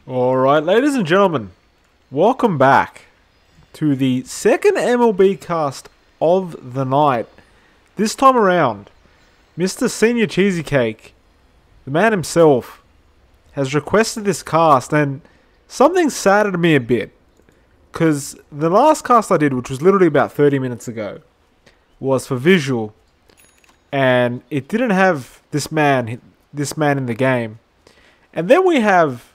Alright, ladies and gentlemen, welcome back to the second MLB cast of the night. This time around, Mr. Senior Cheesy Cake, the man himself, has requested this cast, and something saddened me a bit. Because the last cast I did, which was literally about 30 minutes ago, was for visual, and it didn't have this man in the game. And then we have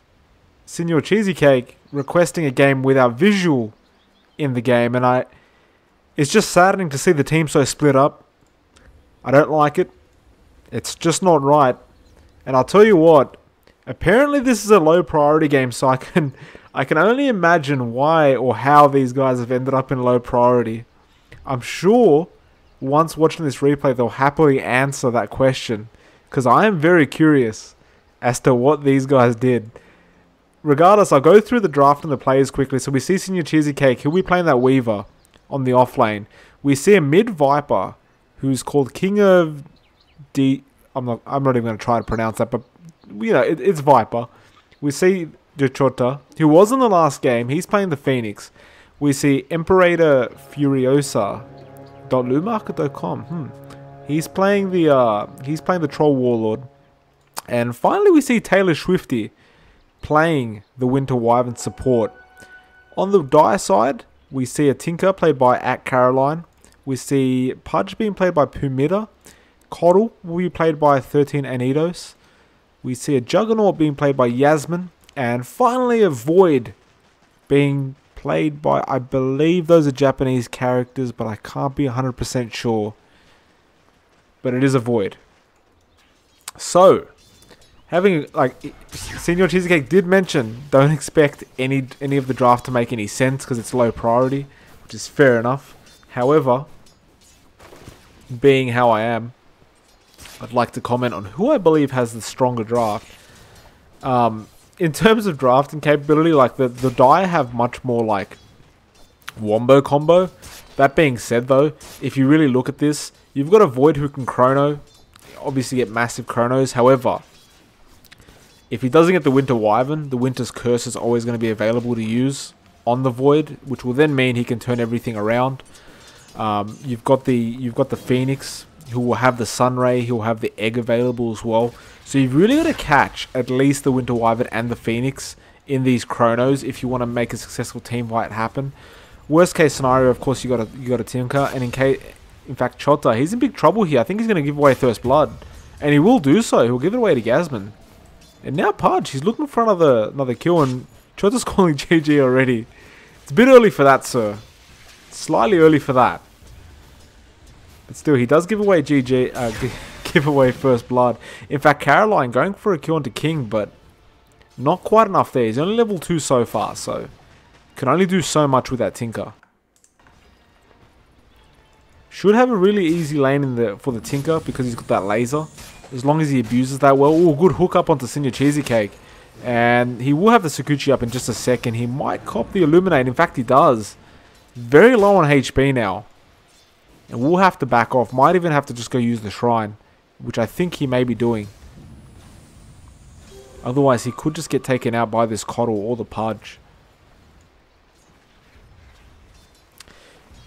Senior Cheesy Cake requesting a game without visual in the game, and it's just saddening to see the team so split up. I don't like it. It's just not right. And I'll tell you what, apparently this is a low priority game, so I can only imagine why or how these guys have ended up in low priority. I'm sure once watching this replay they'll happily answer that question, because I am very curious as to what these guys did. Regardless, I'll go through the draft and the players quickly. So we see Senior Cheesy Cake. He'll be playing that Weaver on the off lane. We see a mid Viper who's called King of I'm not even going to try to pronounce that, but you know, it's Viper. We see Jochota, who was in the last game. He's playing the Phoenix. We see Imperator Furiosa.lumarket.com. He's playing the Troll Warlord. And finally we see Taylor Swifty playing the Winter Wyvern support. On the Dire side, we see a Tinker played by @Caroline. We see Pudge being played by Pumita. Coddle will be played by 13 Anidos. We see a Juggernaut being played by Yasmin. And finally a Void being played by, I believe those are Japanese characters, but I can't be 100% sure. But it is a Void. So, having, like, Senior Cheesecake did mention, don't expect any of the draft to make any sense because it's low priority, which is fair enough. However, being how I am, I'd like to comment on who I believe has the stronger draft. In terms of drafting capability, like the Dire have much more like wombo combo. That being said though, if you really look at this, you've got a Void who can chrono, obviously get massive chronos. However, if he doesn't get the Winter Wyvern, the Winter's Curse is always going to be available to use on the Void, which will then mean he can turn everything around. You've got the Phoenix, who will have the Sunray, he'll have the Egg available as well. So you've really got to catch at least the Winter Wyvern and the Phoenix in these chronos if you want to make a successful team fight happen. Worst case scenario, of course, you got a Tinker, and in fact Chota, he's in big trouble here. I think he's going to give away First Blood, and he will do so. He'll give it away to Gasman. And now Pudge, he's looking for another kill, and Chota's calling GG already. It's a bit early for that, sir. Slightly early for that. But still, he does give away give away First Blood. In fact, Caroline going for a kill onto King, but not quite enough there. He's only level 2 so far, so can only do so much with that Tinker. Should have a really easy lane for the Tinker because he's got that laser. As long as he abuses that well. Ooh, good hook up onto Senior Cheesy Cake. And he will have the Sakuchi up in just a second. He might cop the Illuminate. In fact, he does. Very low on HP now. And we'll have to back off. Might even have to just go use the Shrine, which I think he may be doing. Otherwise, he could just get taken out by this Coddle or the Pudge.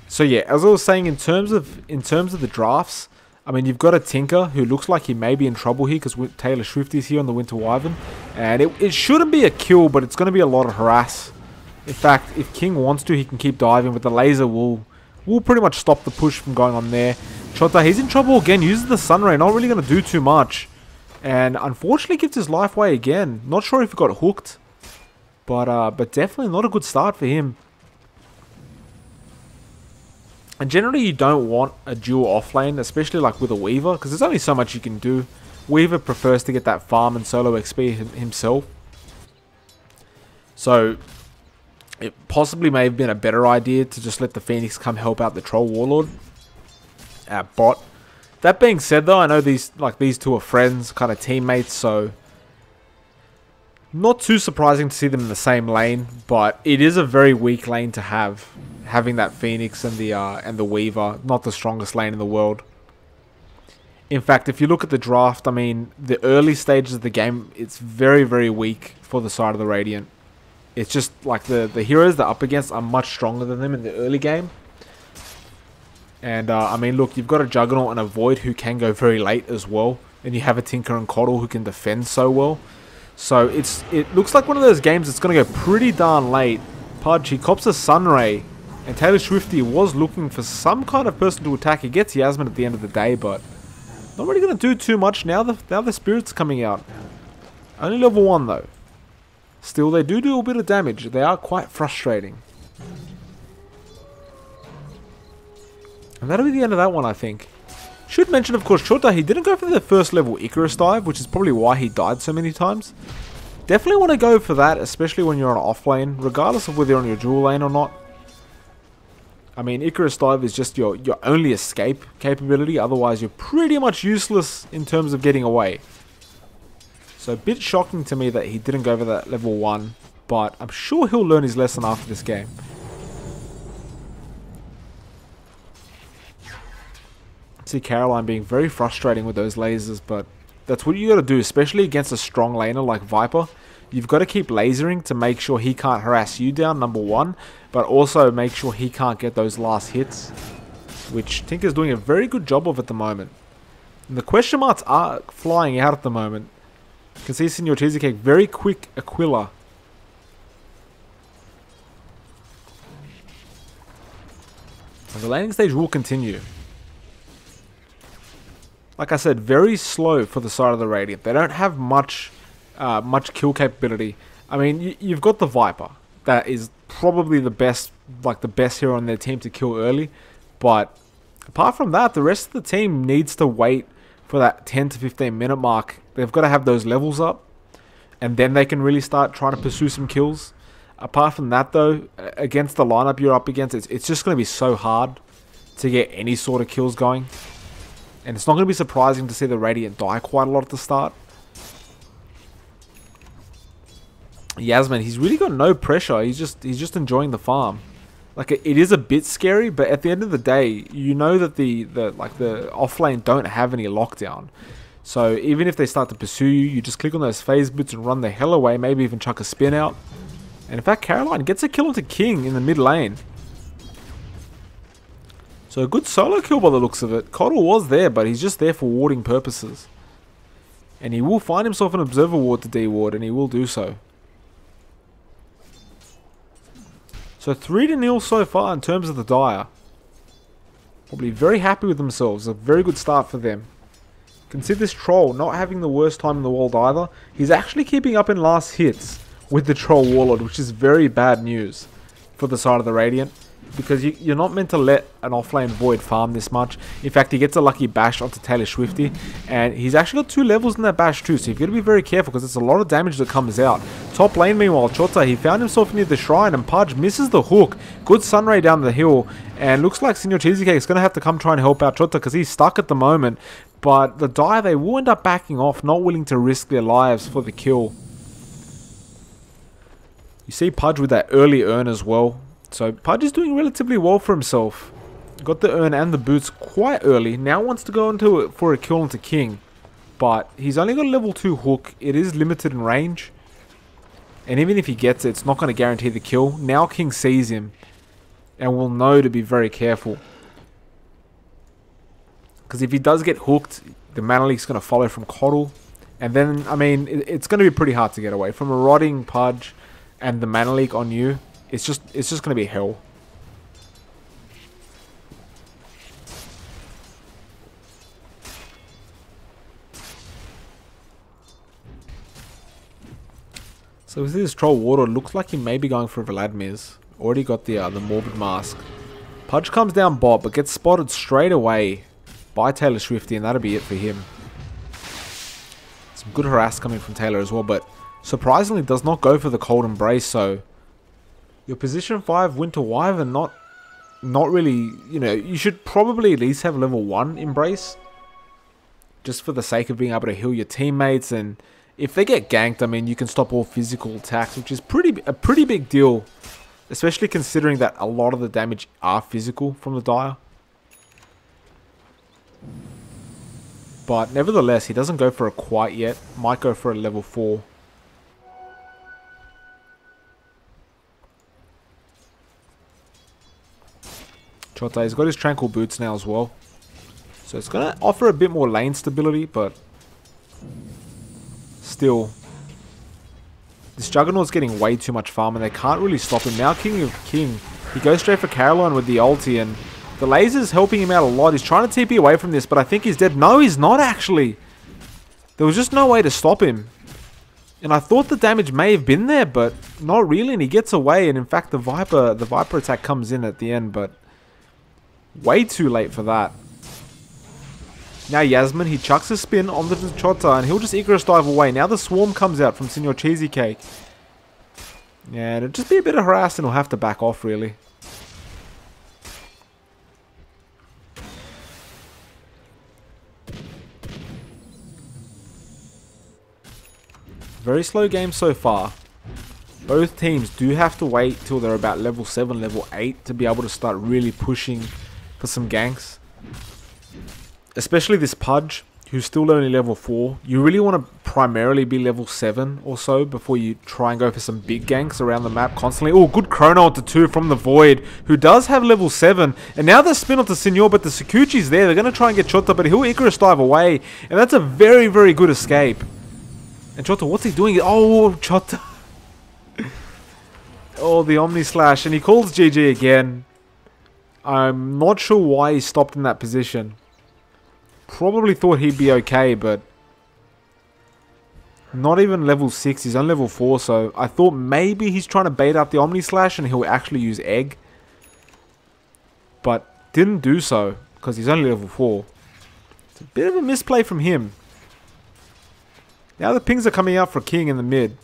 So yeah, as I was saying, in terms of the drafts, I mean, you've got a Tinker who looks like he may be in trouble here because Taylor Swifty's here on the Winter Wyvern. And it shouldn't be a kill, but it's going to be a lot of harass. In fact, if King wants to, he can keep diving, but the laser will pretty much stop the push from going on there. Chota, he's in trouble again. Uses the Sunray, not really going to do too much. And unfortunately gives his life away again. Not sure if he got hooked, but definitely not a good start for him. And generally you don't want a dual offlane, especially like with a Weaver, because there's only so much you can do. Weaver prefers to get that farm and solo XP himself. So it possibly may have been a better idea to just let the Phoenix come help out the Troll Warlord at bot. That being said though, I know these two are friends, kind of teammates, so not too surprising to see them in the same lane, but it is a very weak lane to have. Having that Phoenix and the Weaver, not the strongest lane in the world. In fact, if you look at the draft, I mean, the early stages of the game, it's very, very weak for the side of the Radiant. It's just like the heroes they're up against are much stronger than them in the early game. And I mean, look, you've got a Juggernaut and a Void who can go very late as well. And you have a Tinker and Coddle who can defend so well. So it looks like one of those games that's going to go pretty darn late. Pudge, he cops a Sunray. And Taylor Swifty was looking for some kind of person to attack. He gets Yasmin at the end of the day, but not really going to do too much now the Spirit's coming out. Only level 1 though. Still, they do a bit of damage. They are quite frustrating. And that'll be the end of that one, I think. Should mention, of course, Chota, he didn't go for the first level Icarus dive, which is probably why he died so many times. Definitely want to go for that, especially when you're on off lane, regardless of whether you're on your dual lane or not. I mean, Icarus dive is just your only escape capability, otherwise you're pretty much useless in terms of getting away. So a bit shocking to me that he didn't go for that level 1, but I'm sure he'll learn his lesson after this game. See Caroline being very frustrating with those lasers, but that's what you got to do, especially against a strong laner like Viper. You've got to keep lasering to make sure he can't harass you down, number 1, but also make sure he can't get those last hits, which Tinker's doing a very good job of at the moment. And the question marks are flying out at the moment. You can see Senor Cheesecake, very quick Aquila. And the laning stage will continue. Like I said, very slow for the side of the Radiant. They don't have much kill capability. I mean, you've got the Viper. That is probably the best hero on their team to kill early. But apart from that, the rest of the team needs to wait for that 10 to 15 minute mark. They've got to have those levels up. And then they can really start trying to pursue some kills. Apart from that, though, against the lineup you're up against, it's just going to be so hard to get any sort of kills going. And it's not going to be surprising to see the Radiant die quite a lot at the start. Yasmin, he's really got no pressure. He's just enjoying the farm. Like, it is a bit scary, but at the end of the day, you know that the offlane don't have any lockdown. So even if they start to pursue you, you just click on those phase boots and run the hell away. Maybe even chuck a spin out. And in fact, Caroline gets a kill onto King in the mid lane. So a good solo kill by the looks of it. Coddle was there, but he's just there for warding purposes. And he will find himself an Observer Ward to deward, and he will do so. So 3-0 so far in terms of the Dire. Probably very happy with themselves. A very good start for them. Consider this Troll not having the worst time in the world either. He's actually keeping up in last hits with the Troll Warlord, which is very bad news for the side of the Radiant. Because you're not meant to let an offlane Void farm this much. In fact, he gets a lucky bash onto Taylor Swifty. And he's actually got 2 levels in that bash too. So you've got to be very careful because it's a lot of damage that comes out. Top lane, meanwhile, Chota, he found himself near the shrine. And Pudge misses the hook. Good Sunray down the hill. And looks like Senor Cheesecake is going to have to come try and help out Chota because he's stuck at the moment. But the Dire, they will end up backing off. Not willing to risk their lives for the kill. You see Pudge with that early urn as well. So Pudge is doing relatively well for himself. Got the urn and the boots quite early. Now wants to go into it for a kill into King. But he's only got a level 2 hook. It is limited in range. And even if he gets it, it's not going to guarantee the kill. Now King sees him. And will know to be very careful. Because if he does get hooked, the Mana Leak's going to follow from Coddle. And then, I mean, it's going to be pretty hard to get away. From a rotting Pudge and the Mana Leak on you. It's just going to be hell. So with this Troll Warlord, looks like he may be going for Vladimir's. Already got the Morbid Mask. Pudge comes down bot, but gets spotted straight away by Taylor Swifty, and that'll be it for him. Some good harass coming from Taylor as well, but surprisingly does not go for the Cold Embrace, so your position 5 Winter Wyvern not really, you know, you should probably at least have level 1 Embrace. Just for the sake of being able to heal your teammates, and if they get ganked, I mean, you can stop all physical attacks, which is a pretty big deal. Especially considering that a lot of the damage are physical from the Dire. But nevertheless, he doesn't go for a quite yet. Might go for a level 4. Chota, he's got his Tranquil Boots now as well. So it's going to offer a bit more lane stability, but still. This Juggernaut's getting way too much farm and they can't really stop him. Now King of King, he goes straight for Caroline with the ulti and the laser's helping him out a lot. He's trying to TP away from this, but I think he's dead. No, he's not actually. There was just no way to stop him. And I thought the damage may have been there, but not really. And he gets away. And in fact, the Viper attack comes in at the end, but way too late for that. Now Yasmin, he chucks a spin on the Chota and he'll just Icarus dive away. Now the Swarm comes out from Senor Cheesecake. Yeah, it'll just be a bit of harass and he'll have to back off really. Very slow game so far. Both teams do have to wait till they're about level 7, level 8 to be able to start really pushing for some ganks. Especially this Pudge, who's still only level 4. You really want to primarily be level 7 or so before you try and go for some big ganks around the map constantly. Oh, good chrono onto 2 from the Void, who does have level 7. And now the spin onto Senor, but the Sakuchi's there. They're going to try and get Chota, but he'll Icarus dive away. And that's a very, very good escape. And Chota, what's he doing? Oh, Chota. Oh, the Omni Slash. And he calls GG again. I'm not sure why he stopped in that position. Probably thought he'd be okay, but not even level 6. He's on level 4, so I thought maybe he's trying to bait out the Omni Slash and he'll actually use Egg. But didn't do so, because he's only level 4. It's a bit of a misplay from him. Now the pings are coming out for King in the mid.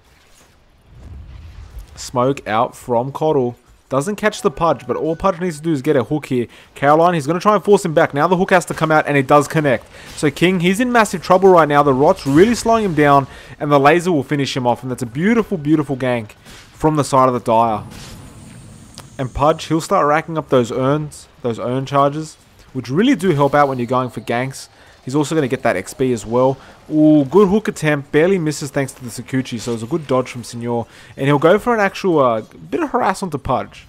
Smoke out from Coddle. Doesn't catch the Pudge, but all Pudge needs to do is get a hook here. Caroline, he's going to try and force him back. Now the hook has to come out, and it does connect. So King, he's in massive trouble right now. The Rot's really slowing him down, and the laser will finish him off. And that's a beautiful, beautiful gank from the side of the Dire. And Pudge, he'll start racking up those urn charges, which really do help out when you're going for ganks. He's also going to get that XP as well. Ooh, good hook attempt. Barely misses thanks to the Sakuchi. So it's a good dodge from Senor. And he'll go for an actual bit of harass onto Pudge.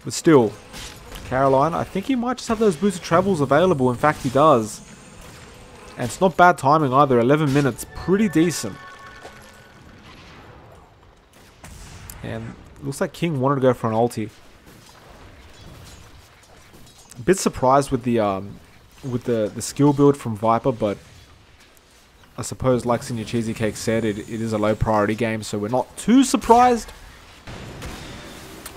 But still, Caroline, I think he might just have those boosted travels available. In fact, he does. And it's not bad timing either. 11 minutes. Pretty decent. And looks like King wanted to go for an ulti. A bit surprised with the skill build from Viper, but I suppose like Senor Cheesecake said, it is a low priority game, so we're not too surprised.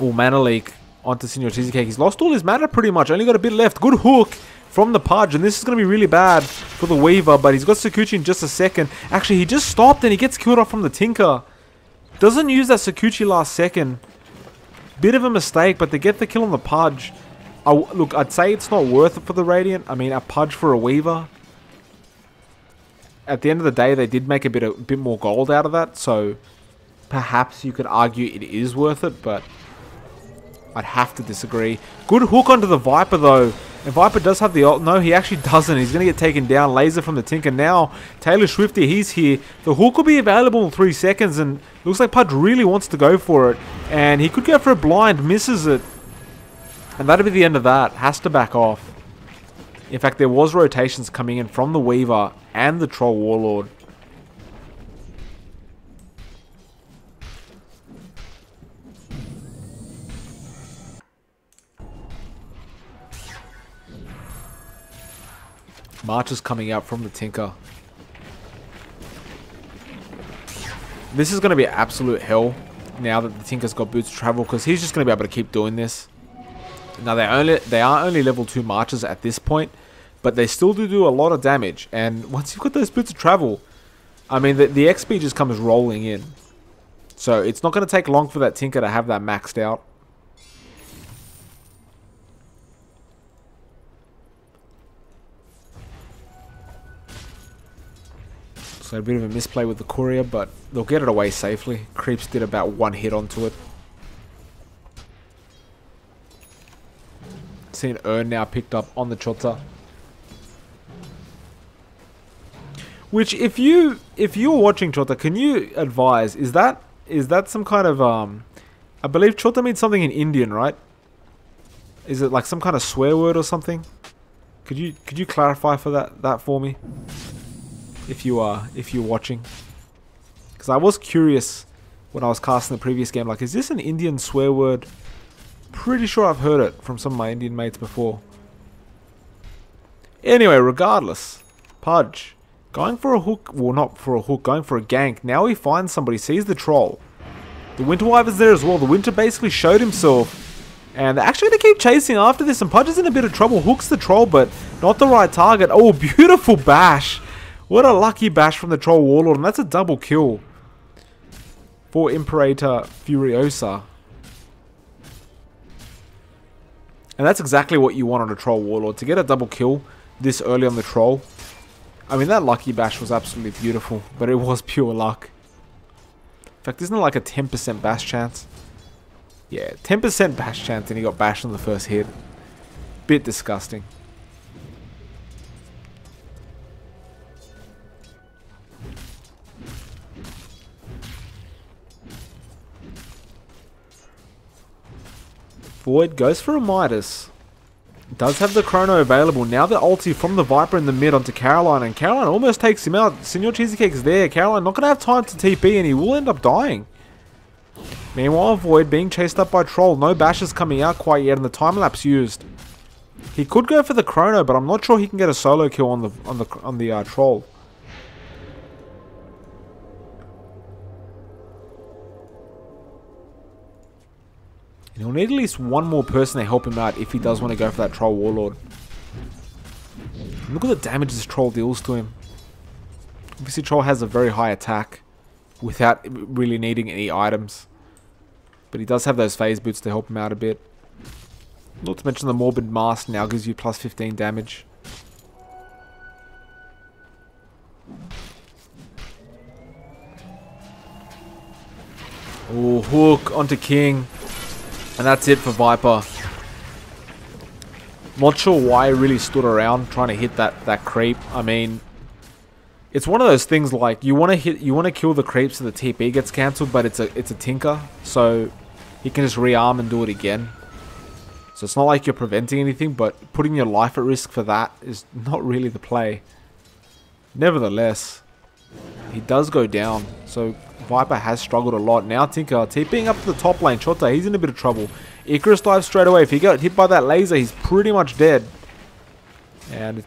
Oh, mana leak onto Senor Cheesecake. He's lost all his mana pretty much, only got a bit left. Good hook from the Pudge, and this is going to be really bad for the Weaver, but he's got Sakuchi in just a second. Actually, he just stopped and he gets killed off from the Tinker. Doesn't use that Sakuchi last second. Bit of a mistake, but they get the kill on the Pudge. Look, I'd say it's not worth it for the Radiant. I mean, a Pudge for a Weaver. At the end of the day, they did make a bit more gold out of that, so perhaps you could argue it is worth it, but I'd have to disagree. Good hook onto the Viper, though. And Viper does have the ult. No, he actually doesn't. He's going to get taken down. Laser from the Tinker. Now, Taylor Swifty, he's here. The hook will be available in 3 seconds, and looks like Pudge really wants to go for it. And he could go for a blind, misses it. And that'll be the end of that. Has to back off. In fact, there was rotations coming in from the Weaver and the Troll Warlord. March is coming out from the Tinker. This is going to be absolute hell now that the Tinker's got boots to travel, because he's just going to be able to keep doing this. Now, they are only level 2 marches at this point, but they still do a lot of damage. And once you've got those boots of travel, I mean, the XP just comes rolling in. So it's not going to take long for that Tinker to have that maxed out. So a bit of a misplay with the Courier, but they'll get it away safely. Creeps did about 1 hit onto it. See an urn now picked up on the Chota. Which, if you're watching Chota, can you advise, is that some kind of I believe Chota means something in Indian, right? Is it like some kind of swear word or something? Could you clarify for that for me? If you're watching. Because I was curious when I was casting the previous game, like, is this an Indian swear word? Pretty sure I've heard it from some of my Indian mates before. Anyway, regardless, Pudge going for a hook, well, not for a hook, going for a gank. Now he finds somebody, sees the troll. The Winter Wyvern's there as well. The Winter basically showed himself. And they're actually going to keep chasing after this. And Pudge is in a bit of trouble. Hooks the troll, but not the right target. Oh, beautiful bash. What a lucky bash from the Troll Warlord. And that's a double kill for Imperator Furiosa. And that's exactly what you want on a Troll Warlord. To get a double kill this early on the Troll. I mean, that lucky bash was absolutely beautiful. But it was pure luck. In fact, isn't it like a 10% bash chance? Yeah, 10% bash chance and he got bashed on the first hit. Bit disgusting. Void goes for a Midas. Does have the Chrono available. Now the ulti from the Viper in the mid onto Caroline. And Caroline almost takes him out. Senor Cheesecake's there. Caroline not going to have time to TP and he will end up dying. Meanwhile, Void being chased up by Troll. No bashes coming out quite yet and the time lapse used. He could go for the Chrono, but I'm not sure he can get a solo kill on the Troll. And he'll need at least one more person to help him out if he does want to go for that Troll Warlord. Look at the damage this Troll deals to him. Obviously, Troll has a very high attack without really needing any items. But he does have those phase boots to help him out a bit. Not to mention the Morbid Mask now gives you plus 15 damage. Oh, hook onto King. And that's it for Viper. Not sure why he really stood around trying to hit that creep. I mean, it's one of those things like you want to kill the creep so the TP gets cancelled, but it's a Tinker, so he can just rearm and do it again. So it's not like you're preventing anything, but putting your life at risk for that is not really the play. Nevertheless, he does go down, so Viper has struggled a lot. Now Tinker TPing up to the top lane. Chota, he's in a bit of trouble. Icarus dives straight away. If he got hit by that laser, he's pretty much dead. And,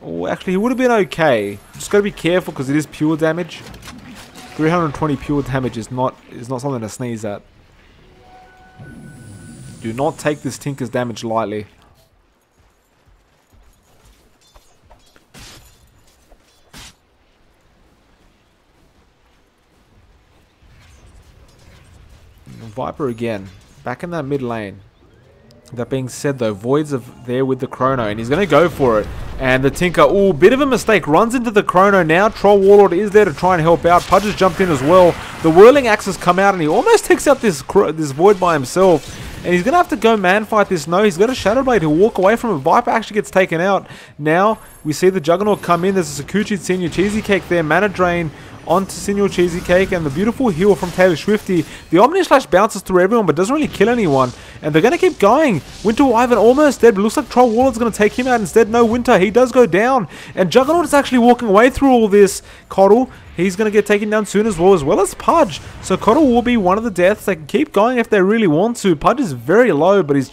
oh, actually, he would have been okay. Just got to be careful because it is pure damage. 320 pure damage is not something to sneeze at. Do not take this Tinker's damage lightly. Viper again, back in that mid lane. That being said though, Void's there with the Chrono and he's going to go for it. And the Tinker, ooh, bit of a mistake, runs into the Chrono now. Troll Warlord is there to try and help out. Pudge has jumped in as well. The Whirling Axe has come out and he almost takes out this Void by himself. And he's going to have to go man fight this. No, he's got a Shadow Blade. He'll walk away from it. Viper actually gets taken out. Now, we see the Juggernaut come in. There's a Sakuchi Senior Cheesecake there. Mana Drain onto Senor Cheesecake and the beautiful heal from Taylor Swifty. The Omni Slash bounces through everyone but doesn't really kill anyone. And they're going to keep going. Winter Wyvern almost dead, but looks like Troll Warlord's going to take him out instead. No, Winter, he does go down. And Juggernaut is actually walking away through all this. Coddle, he's going to get taken down soon as well as Pudge. So Coddle will be one of the deaths. They can keep going if they really want to. Pudge is very low, but he's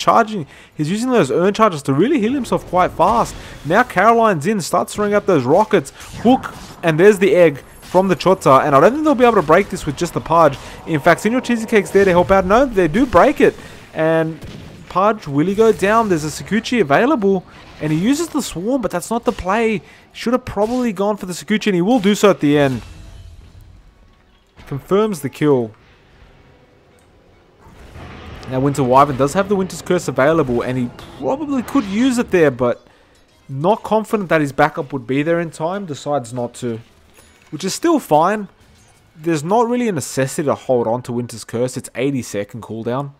using those urn charges to really heal himself quite fast. Now Caroline's in, starts throwing up those rockets. Hook, and there's the egg from the Chota, and I don't think they'll be able to break this with just the Pudge. In fact, Senor Cheesecake's there to help out. No, they do break it. And Pudge, will he go down? There's a Sakuchi available, and he uses the Swarm, but that's not the play. Should have probably gone for the Sakuchi, and he will do so at the end. Confirms the kill. Now, Winter Wyvern does have the Winter's Curse available, and he probably could use it there, but not confident that his backup would be there in time. Decides not to. Which is still fine. There's not really a necessity to hold on to Winter's Curse. It's 80-second cooldown.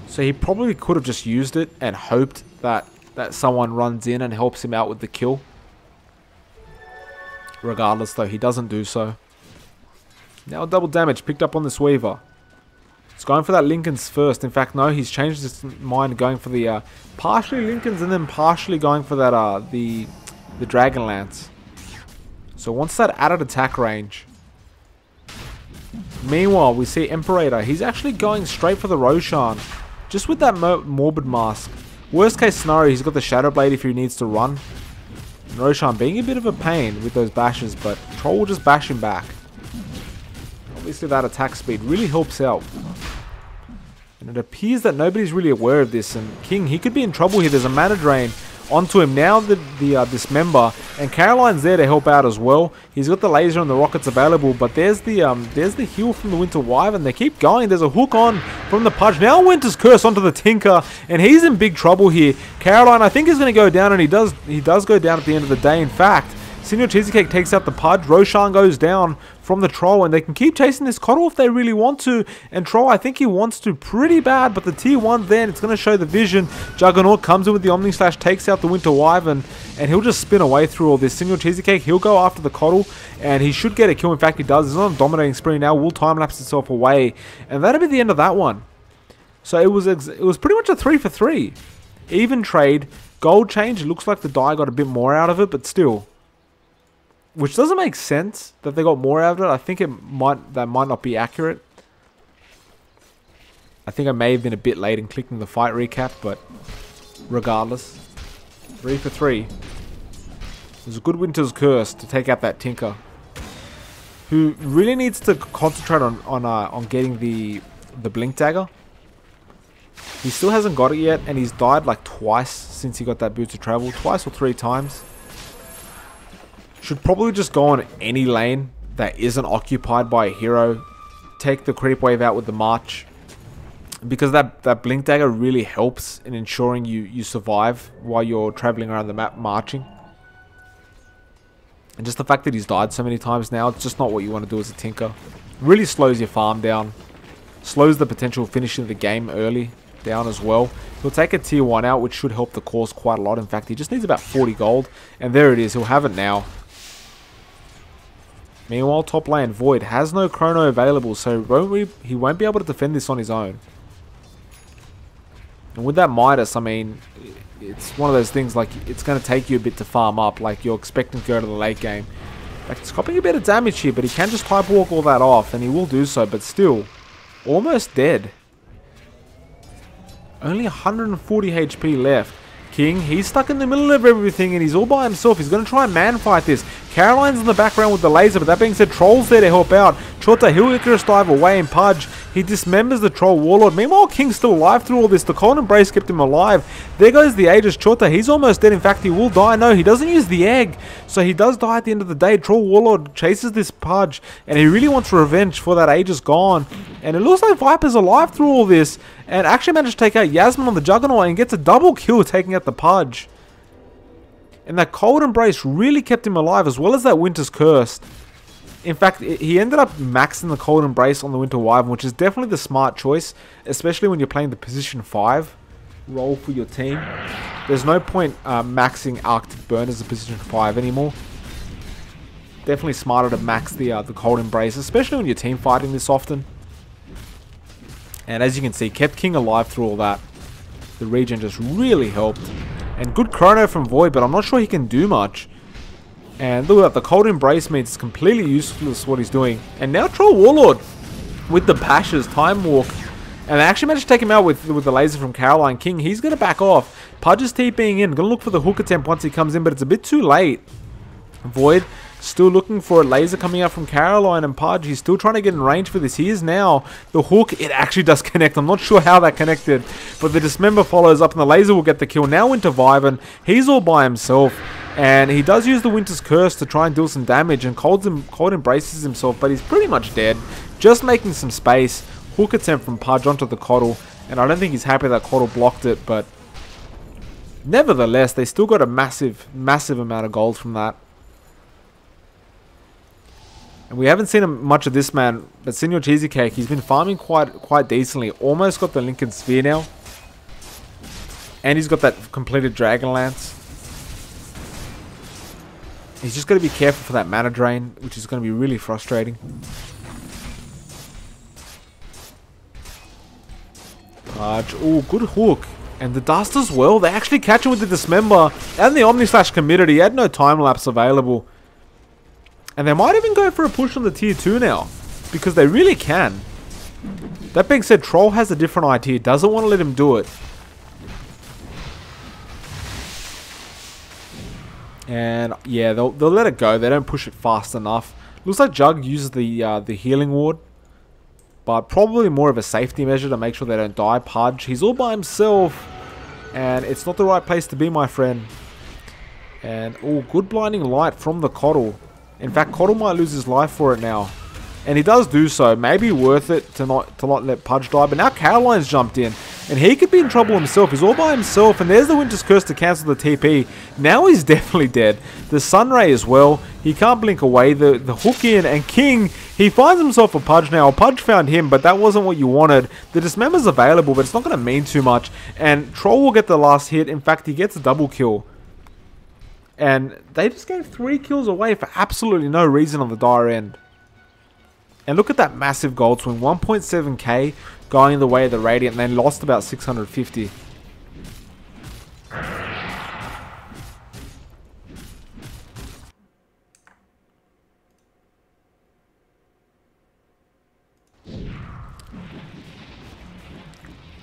So he probably could have just used it and hoped that someone runs in and helps him out with the kill. Regardless though, he doesn't do so. Now double damage picked up on this Weaver. going for that Linken's first. In fact, no, he's changed his mind, going for the partially Linken's and then partially going for that the Dragonlance. So wants that added attack range. Meanwhile, we see Imperator. He's actually going straight for the Roshan, just with that Morbid Mask. Worst case scenario, he's got the Shadow Blade if he needs to run. And Roshan being a bit of a pain with those bashes, but Troll will just bash him back. Obviously that attack speed really helps out. And it appears that nobody's really aware of this, and King, he could be in trouble here. There's a mana drain onto him now, the Dismember, and Caroline's there to help out as well. He's got the laser and the rockets available, but there's the heal from the Winter Wyvern. They keep going. There's a hook on from the Pudge. Now Winter's Curse onto the Tinker, and he's in big trouble here. Caroline, I think, is going to go down, and he does go down at the end of the day. In fact, Senior Cheesecake takes out the Pudge. Roshan goes down from the Troll, and they can keep chasing this Coddle if they really want to. And Troll, I think he wants to pretty bad, but the tier 1 then, it's going to show the vision. Juggernaut comes in with the Omni Slash, takes out the Winter Wyvern, and he'll just spin away through all this. Senior Cheesecake, he'll go after the Coddle, and he should get a kill. In fact, he does. He's on a dominating spree now. Will time-lapse himself away, and that'll be the end of that one. So it was pretty much a 3 for 3. Even trade. Gold change, it looks like the die got a bit more out of it, but still. Which doesn't make sense that they got more out of it. I think that might not be accurate. I think I may have been a bit late in clicking the fight recap, but regardless. 3 for 3. It was a good Winter's Curse to take out that Tinker, who really needs to concentrate on getting the Blink Dagger. He still hasn't got it yet, and he's died like twice since he got that Boots of Travel. Twice or 3 times. Should probably just go on any lane that isn't occupied by a hero. Take the creep wave out with the March, because that Blink Dagger really helps in ensuring you survive while you're traveling around the map marching. And just the fact that he's died so many times now, it's just not what you want to do as a Tinker. Really slows your farm down. Slows the potential finishing of the game early down as well. He'll take a tier 1 out, which should help the cause quite a lot. In fact, he just needs about 40 gold, and there it is. He'll have it now. Meanwhile, top lane, Void has no Chrono available, so he won't be able to defend this on his own. And with that Midas, I mean, it's one of those things, like, it's going to take you a bit to farm up, like you're expecting to go to the late game. Like, it's copying a bit of damage here, but he can just type walk all that off, and he will do so, but still, almost dead. Only 140 HP left. King, he's stuck in the middle of everything, and he's all by himself. He's going to try and man fight this. Caroline's in the background with the laser, but that being said, Troll's there to help out. Chota, he'll Icarus dive away and Pudge. He dismembers the Troll Warlord. Meanwhile, King's still alive through all this. The Cold Embrace kept him alive. There goes the Aegis. Chota, he's almost dead. In fact, he will die. No, he doesn't use the egg, so he does die at the end of the day. Troll Warlord chases this Pudge, and he really wants revenge for that Aegis gone. And it looks like Viper's alive through all this, and actually managed to take out Yasmin on the Juggernaut and gets a double kill taking out the Pudge. And that Cold Embrace really kept him alive, as well as that Winter's Curse. In fact, he ended up maxing the Cold Embrace on the Winter Wyvern, which is definitely the smart choice, especially when you're playing the position 5 role for your team. There's no point maxing Arctic Burn as a position 5 anymore. Definitely smarter to max the Cold Embrace, especially when you're team fighting this often. And as you can see, kept King alive through all that. The regen just really helped. And good Chrono from Void, but I'm not sure he can do much. And look at that, the Cold Embrace means it's completely useless what he's doing. And now Troll Warlord with the bashes, Time Walk. And they actually managed to take him out with the laser from Caroline. King, he's going to back off. Pudge is TPing in, going to look for the hook attempt once he comes in, but it's a bit too late. Void still looking for a laser coming out from Caroline, and Pudge, he's still trying to get in range for this. He is now. The hook, it actually does connect. I'm not sure how that connected, but the Dismember follows up, and the laser will get the kill. Now Winter Wyvern, he's all by himself, and he does use the Winter's Curse to try and deal some damage, and Cold embraces himself, but he's pretty much dead. Just making some space. Hook attempt from Pudge onto the Coddle, and I don't think he's happy that Coddle blocked it, but nevertheless, they still got a massive, massive amount of gold from that. And we haven't seen much of this man, but Senior Cheesecake, he's been farming quite decently. Almost got the Linken Sphere now. And he's got that completed Dragonlance. He's just got to be careful for that mana drain, which is going to be really frustrating. Oh, good hook. And the dust as well. They actually catch him with the dismember and the Omni Slash committed. He had no time lapse available. And they might even go for a push on the tier 2 now. Because they really can. That being said, Troll has a different idea. Doesn't want to let him do it. And yeah, they'll let it go. They don't push it fast enough. Looks like Jug uses the healing ward. But probably more of a safety measure to make sure they don't die. Pudge, he's all by himself. And it's not the right place to be, my friend. And, oh, good blinding light from the Coddle. In fact, Coddle might lose his life for it now. And he does do so. Maybe worth it to not let Pudge die. But now Caroline's jumped in. And he could be in trouble himself. He's all by himself. And there's the Winter's Curse to cancel the TP. Now he's definitely dead. The Sunray as well. He can't blink away. The hook in. And King, he finds himself a Pudge now. Pudge found him, but that wasn't what you wanted. The Dismember's available, but it's not going to mean too much. And Troll will get the last hit. In fact, he gets a double kill. And they just gave 3 kills away for absolutely no reason on the dire end. And look at that massive gold swing. 1.7k going the way of the Radiant. And they lost about 650.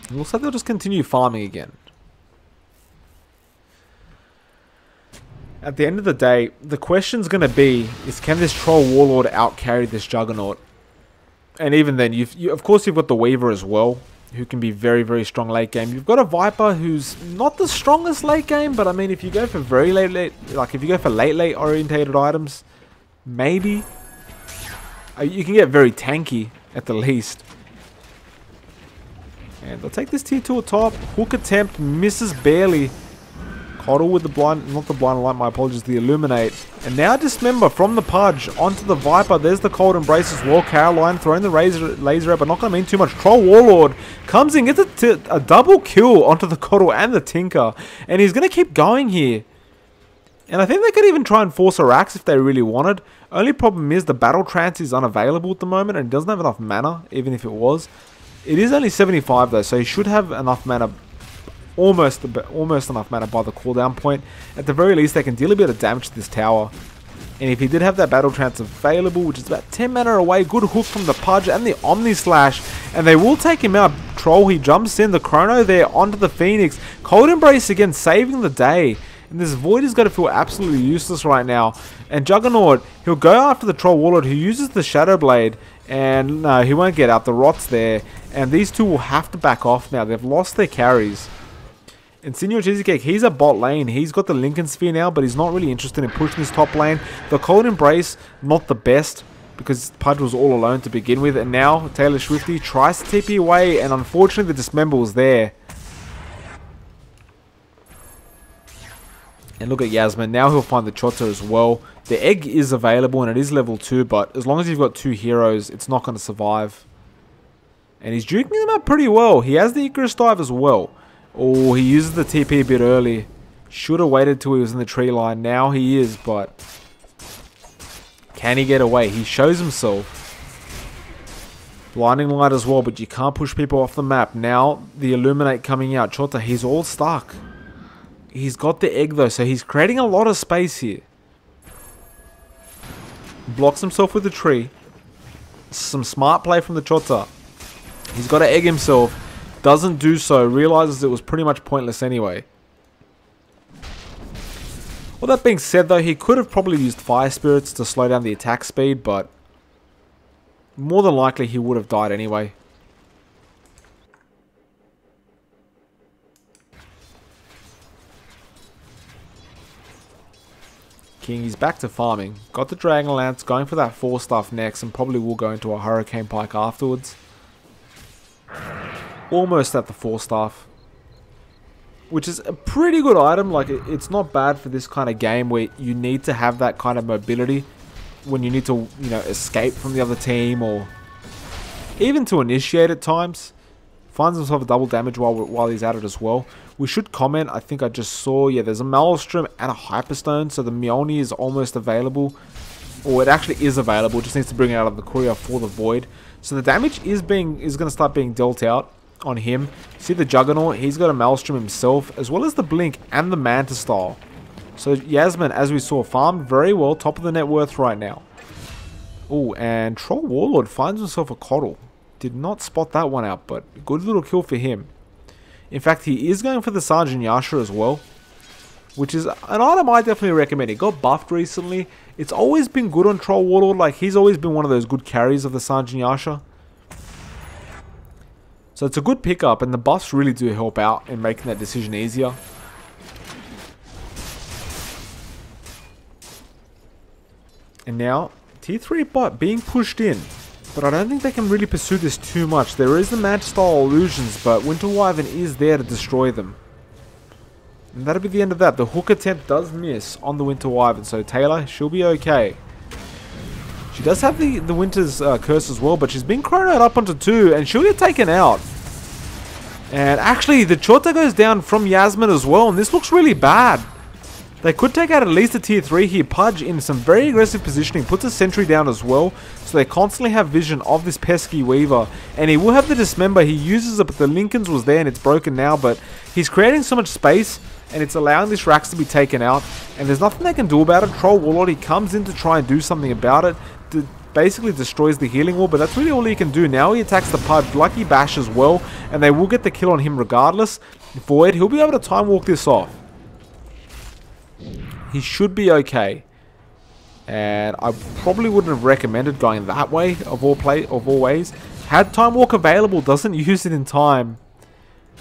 It looks like they'll just continue farming again. At the end of the day, the question's going to be, is can this Troll Warlord outcarry this Juggernaut? And even then, of course you've got the Weaver as well, who can be very, very strong late game. You've got a Viper who's not the strongest late game, but I mean, if you go for very late, like if you go for late orientated items, maybe. You can get very tanky at the least. And they'll take this tier 2 top. Hook attempt, misses barely. Coddle with the blind, not the blind light, my apologies, the illuminate. And now Dismember from the Pudge onto the Viper. There's the cold embrace as well. Caroline throwing the laser out, but not going to mean too much. Troll Warlord comes in, gets a double kill onto the Coddle and the Tinker. And he's going to keep going here. And I think they could even try and force a Rax if they really wanted. Only problem is the Battle Trance is unavailable at the moment and doesn't have enough mana, even if it was. It is only 75 though, so he should have enough mana. Almost enough mana by the cooldown point. At the very least, they can deal a bit of damage to this tower. And if he did have that Battle Trance available, which is about 10 mana away, good hook from the Pudge and the Omni Slash. And they will take him out. Troll, he jumps in. The Chrono there onto the Phoenix. Cold Embrace again, saving the day. And this Void is going to feel absolutely useless right now. And Juggernaut, he'll go after the Troll Warlord who uses the Shadow Blade. And no, he won't get out. The Rot's there. And these two will have to back off now. They've lost their carries. And Senior Cheesecake, he's a bot lane. He's got the Lincoln Sphere now, but he's not really interested in pushing this top lane. The Cold Embrace, not the best, because Pudge was all alone to begin with. And now, Taylor Swifty tries to TP away, and unfortunately the Dismember was there. And look at Yasmin. Now he'll find the Chota as well. The egg is available, and it is level 2, but as long as you've got 2 heroes, it's not going to survive. And he's juking them out pretty well. He has the Icarus Dive as well. Oh, he uses the TP a bit early. Should have waited till he was in the tree line. Now he is, but can he get away? He shows himself. Blinding Light as well, but you can't push people off the map. Now the Illuminate coming out. Chota, he's all stuck. He's got the egg though, so he's creating a lot of space here. Blocks himself with the tree. Some smart play from the Chota. He's got to egg himself. Doesn't do so. Realizes it was pretty much pointless anyway. Well, that being said though, he could have probably used Fire Spirits to slow down the attack speed, but more than likely he would have died anyway. King is back to farming. Got the Dragon Lance, going for that 4-staff next, and probably will go into a Hurricane Pike afterwards. Almost at the 4-staff, which is a pretty good item. Like, it's not bad for this kind of game where you need to have that kind of mobility when you need to, you know, escape from the other team or even to initiate at times. Finds himself a double damage while he's at it as well. We should comment, I think I just saw, yeah, there's a Maelstrom and a Hyperstone, so the Mjolnir is almost available. Or it actually is available, just needs to bring it out of the courier for the Void. So the damage is going to start being dealt out. on him. See the Juggernaut? He's got a Maelstrom himself, as well as the Blink and the Manta Style. So Yasmin, as we saw, farmed very well. Top of the net worth right now. Oh, and Troll Warlord finds himself a Coddle. Did not spot that one out, but good little kill for him. In fact, he is going for the Sergeant Yasha as well, which is an item I definitely recommend. It got buffed recently. It's always been good on Troll Warlord. Like, he's always been one of those good carries of the Sergeant Yasha. So it's a good pickup, and the buffs really do help out in making that decision easier. And now, tier 3 bot being pushed in. But I don't think they can really pursue this too much. There is the Manta Style illusions, but Winter Wyvern is there to destroy them. And that'll be the end of that. The hook attempt does miss on the Winter Wyvern, so Taylor, she'll be okay. She does have the Winter's curse as well, but she's been chronoed up onto 2, and she'll get taken out. And actually, the Chota goes down from Yasmin as well, and this looks really bad. They could take out at least a tier 3 here. Pudge in some very aggressive positioning. Puts a sentry down as well. So they constantly have vision of this pesky Weaver. And he will have the Dismember. He uses it, but the Lincoln's was there and it's broken now. But he's creating so much space and it's allowing this Rax to be taken out. And there's nothing they can do about it. Troll Warlord, he comes in to try and do something about it. Basically destroys the healing wall, but that's really all he can do. Now he attacks the Pudge. Lucky Bash as well. And they will get the kill on him regardless. Void, he'll be able to time walk this off. He should be okay, and I probably wouldn't have recommended going that way of all ways. Had Time Walk available, doesn't use it in time,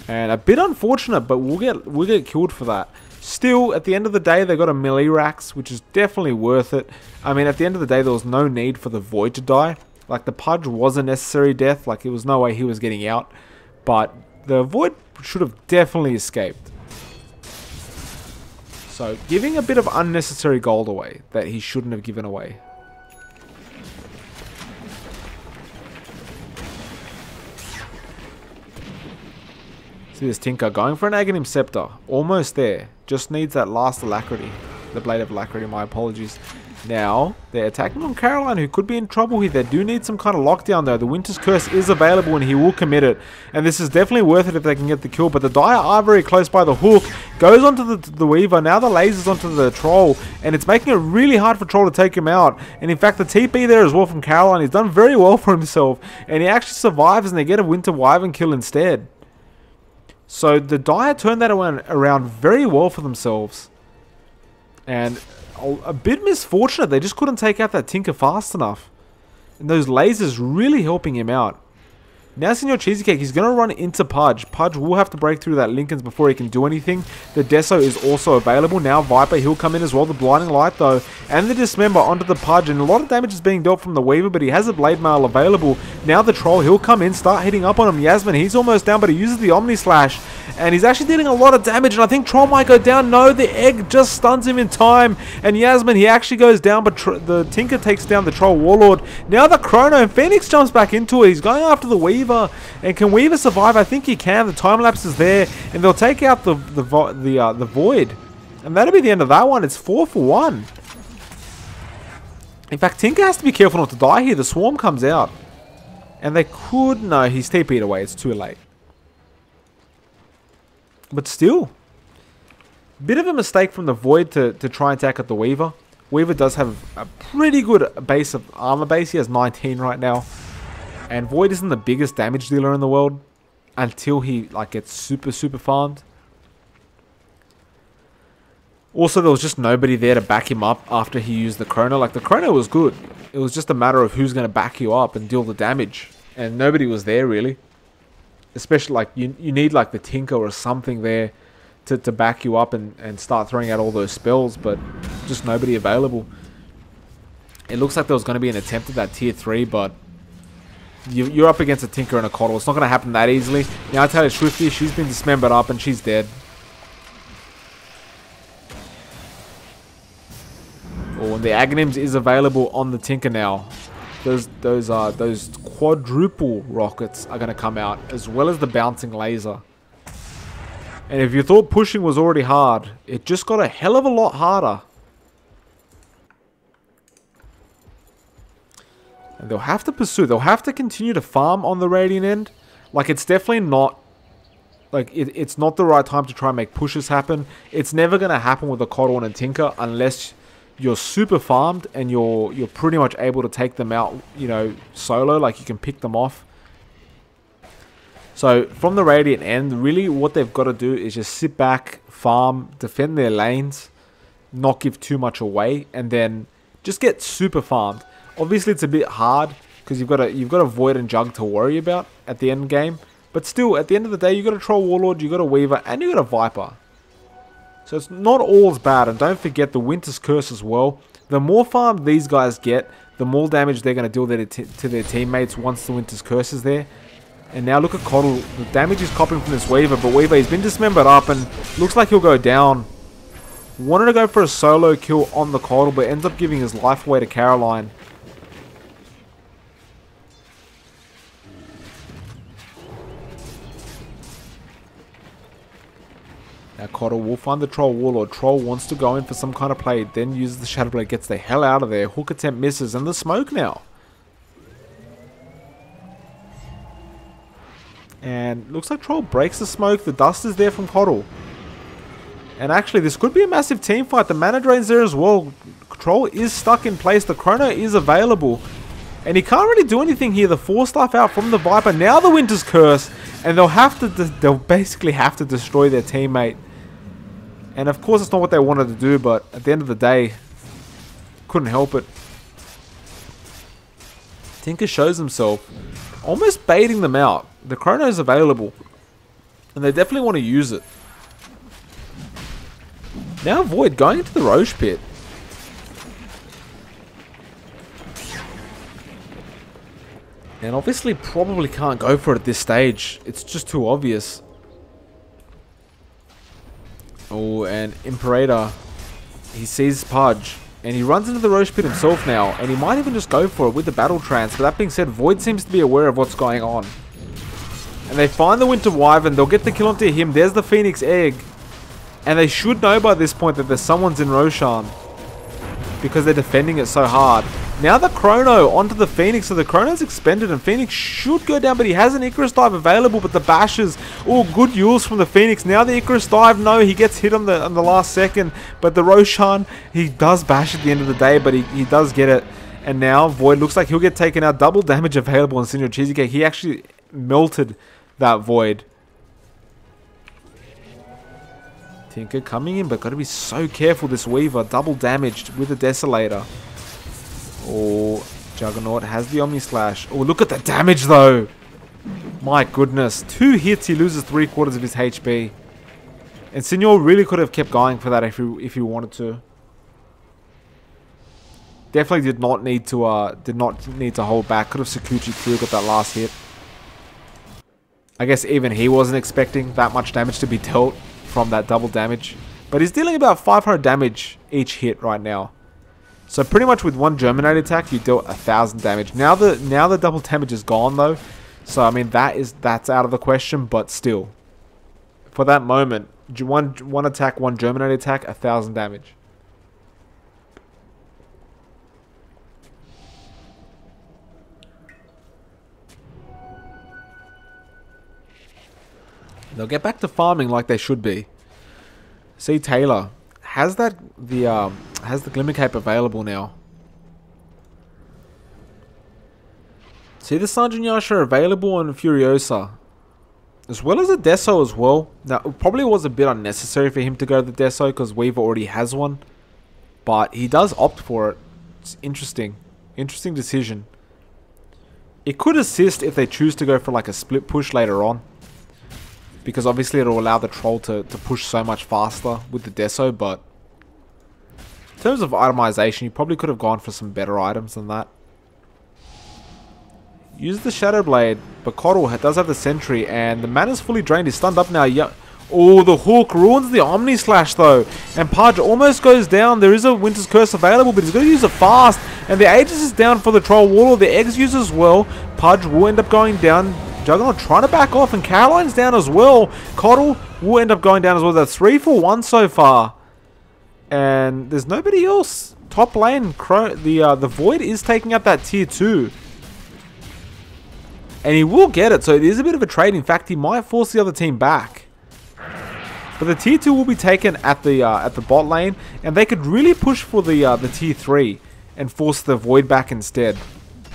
and a bit unfortunate, but we'll get killed for that. Still, at the end of the day, they got a melee Rax, which is definitely worth it. I mean, at the end of the day, there was no need for the Void to die. Like, the Pudge was a necessary death. Like, it was no way he was getting out, but the Void should have definitely escaped. So, giving a bit of unnecessary gold away that he shouldn't have given away. See this Tinker going for an Aghanim Scepter. Almost there. Just needs that last Alacrity. The Blade of Alacrity, my apologies. Now, they're attacking on Caroline, who could be in trouble here. They do need some kind of lockdown, though. The Winter's Curse is available, and he will commit it. And this is definitely worth it if they can get the kill. But the Dire are very close by the hook. Goes onto the Weaver. Now the lasers onto the Troll. And it's making it really hard for Troll to take him out. And in fact, the TP there as well from Caroline. He's done very well for himself. And he actually survives, and they get a Winter Wyvern kill instead. So the Dire turned that around very well for themselves. And a bit misfortunate, they just couldn't take out that Tinker fast enough. And those lasers really helping him out. Now Senor Cheesecake, he's going to run into Pudge. Pudge will have to break through that Lincoln's before he can do anything. The Deso is also available. Now Viper, he'll come in as well. The Blinding Light though, and the Dismember onto the Pudge. And a lot of damage is being dealt from the Weaver, but he has a Blade Mail available. Now the Troll, he'll come in, start hitting up on him. Yasmin, he's almost down, but he uses the Omni Slash. And he's actually dealing a lot of damage, and I think Troll might go down. No, the Egg just stuns him in time. And Yasmin, he actually goes down, but the Tinker takes down the Troll Warlord. Now the Chrono, and Phoenix jumps back into it. He's going after the Weaver. And can Weaver survive? I think he can. The time lapse is there, and they'll take out the Void. And that'll be the end of that one. It's 4 for 1. In fact, Tinker has to be careful not to die here. The Swarm comes out. And they could... No, he's TP'd away. It's too late. But still, bit of a mistake from the Void to try and attack at the Weaver. Weaver does have a pretty good base of armor base. He has 19 right now. And Void isn't the biggest damage dealer in the world until he gets super farmed. Also, there was just nobody there to back him up after he used the Chrono. Like, the Chrono was good. It was just a matter of who's going to back you up and deal the damage. And nobody was there, really. Especially, like, you need, like, the Tinker or something there to back you up and start throwing out all those spells. But just nobody available. It looks like there was going to be an attempt at that tier 3, but you're up against a Tinker and a Coddle. It's not going to happen that easily. Now, I tell you, Swifty, she's been dismembered up and she's dead. Oh, and the Aghanims is available on the Tinker now. Those quadruple rockets are going to come out, as well as the bouncing laser. And if you thought pushing was already hard, it just got a hell of a lot harder. And they'll have to pursue. They'll have to continue to farm on the Radiant end. Like, it's definitely not... Like, it's not the right time to try and make pushes happen. It's never going to happen with a Coddle and a Tinker unless you're super farmed and you're pretty much able to take them out, you know, solo. Like, you can pick them off. So, from the Radiant end, really what they've got to do is just sit back, farm, defend their lanes, not give too much away, and then just get super farmed. Obviously, it's a bit hard because you've got a Void and Jug to worry about at the end game. But still, at the end of the day, you got a Troll Warlord, you got a Weaver, and you got a Viper. So it's not all as bad. And don't forget the Winter's Curse as well. The more farm these guys get, the more damage they're going to deal to their teammates once the Winter's Curse is there. And now look at Coddle. The damage is copping from this Weaver, but Weaver, he's been dismembered up and looks like he'll go down. Wanted to go for a solo kill on the Coddle, but ends up giving his life away to Caroline. Now Coddle will find the Troll Warlord. Troll wants to go in for some kind of play, then uses the Shadow Blade, gets the hell out of there. Hook attempt misses, and the smoke now. And looks like Troll breaks the smoke. The dust is there from Coddle. And actually, this could be a massive team fight. The mana drain's there as well. Troll is stuck in place. The Chrono is available. And he can't really do anything here. The 4-staff out from the Viper. Now the Winter's Curse. And they'll basically have to destroy their teammate. And of course, it's not what they wanted to do. But at the end of the day, couldn't help it. Tinker shows himself. Almost baiting them out. The Chrono is available. And they definitely want to use it. Now Void going into the Roche Pit. And obviously probably can't go for it at this stage. It's just too obvious. Oh, and Imperator. He sees Pudge. And he runs into the Roche Pit himself now. And he might even just go for it with the Battle Trance. But that being said, Void seems to be aware of what's going on. And they find the Winter Wyvern. They'll get the kill onto him. There's the Phoenix Egg. And they should know by this point that there's someone's in Roshan. Because they're defending it so hard. Now the Chrono onto the Phoenix. So the Chrono's expended and Phoenix should go down. But he has an Icarus Dive available. But the bashes. Oh, good Yules from the Phoenix. Now the Icarus Dive. No, he gets hit on the last second. But the Roshan, he does bash at the end of the day. But he does get it. And now Void looks like he'll get taken out. Double damage available on Senior Cheesecake. He actually melted that Void. Tinker coming in, but got to be so careful. This Weaver double damaged with the Desolator. Oh, Juggernaut has the Omni Slash. Oh, look at the damage though. My goodness. 2 hits, he loses 3/4 of his HP. And Senor really could have kept going for that if he wanted to. Definitely did not need to hold back. Could have Sakuchi Crew got that last hit. I guess even he wasn't expecting that much damage to be dealt from that double damage. But he's dealing about 500 damage each hit right now. So pretty much with one Germinate attack, you dealt 1,000 damage. Now the double damage is gone though. So I mean that's out of the question, but still. For that moment, one attack, one Germinate attack, 1,000 damage. They'll get back to farming like they should be. See, Taylor has the Glimmer Cape available now. See the Sanjin Yasha available on Furiosa, as well as a Deso as well. Now it probably was a bit unnecessary for him to go to the Deso because Weaver already has one, but he does opt for it. It's interesting decision. It could assist if they choose to go for like a split push later on. Because obviously it'll allow the Troll to push so much faster with the Deso, but in terms of itemization, you probably could have gone for some better items than that. Use the Shadow Blade, but Coddle does have the Sentry, and the mana's fully drained. He's stunned up now. Oh, the hook ruins the Omni Slash though, and Pudge almost goes down. There is a Winter's Curse available, but he's going to use it fast, and the Aegis is down for the Troll Warlord. The Eggs use as well. Pudge will end up going down. Juggernaut trying to back off, and Caroline's down as well. Coddle will end up going down as well. That's 3 for 1 so far. And there's nobody else. Top lane, the Void is taking out that tier 2. And he will get it, so it is a bit of a trade. In fact, he might force the other team back. But the tier 2 will be taken at the bot lane, and they could really push for the tier 3 and force the Void back instead.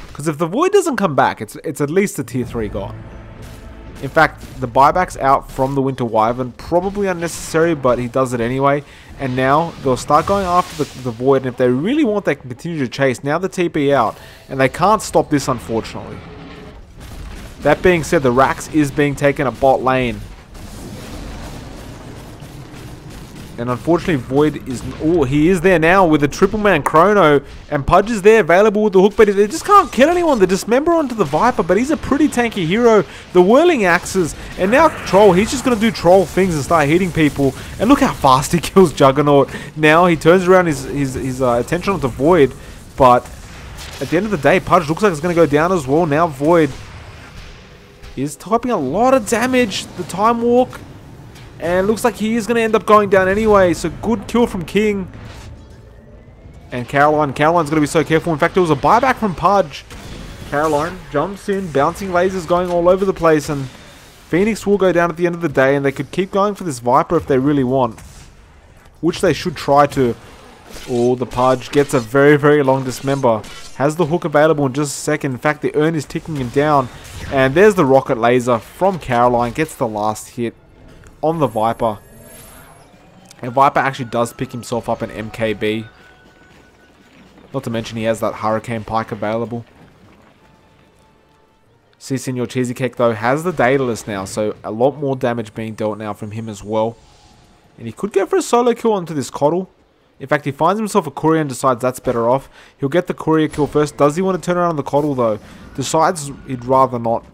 Because if the Void doesn't come back, it's at least a tier 3 gone. In fact, the buyback's out from the Winter Wyvern, probably unnecessary, but he does it anyway. And now they'll start going after the Void, and if they really want, they can continue to chase. Now the TP out, and they can't stop this, unfortunately. That being said, the Rax is being taken at bot lane. And unfortunately, Void is... Oh, he is there now with the triple man Chrono. And Pudge is there, available with the hook. But they just can't kill anyone. They dismember onto the Viper. But he's a pretty tanky hero. The whirling axes. And now Troll, he's just going to do Troll things and start hitting people. And look how fast he kills Juggernaut. Now he turns around his attention onto Void. But at the end of the day, Pudge looks like it's going to go down as well. Now Void is typing a lot of damage. The Time Walk. And looks like he is going to end up going down anyway. So good kill from King. And Caroline. Caroline's going to be so careful. In fact, it was a buyback from Pudge. Caroline jumps in. Bouncing lasers going all over the place. And Phoenix will go down at the end of the day. And they could keep going for this Viper if they really want. Which they should try to. Oh, the Pudge gets a very, very long dismember. Has the hook available in just a second. In fact, the urn is ticking him down. And there's the rocket laser from Caroline. Gets the last hit on the Viper. And Viper actually does pick himself up an MKB. Not to mention he has that Hurricane Pike available. See, Senor Cheesecake though has the Daedalus now, so a lot more damage being dealt now from him as well. And he could go for a solo kill onto this Coddle. In fact, he finds himself a Courier and decides that's better off. He'll get the Courier kill first. Does he want to turn around on the Coddle though? Decides he'd rather not.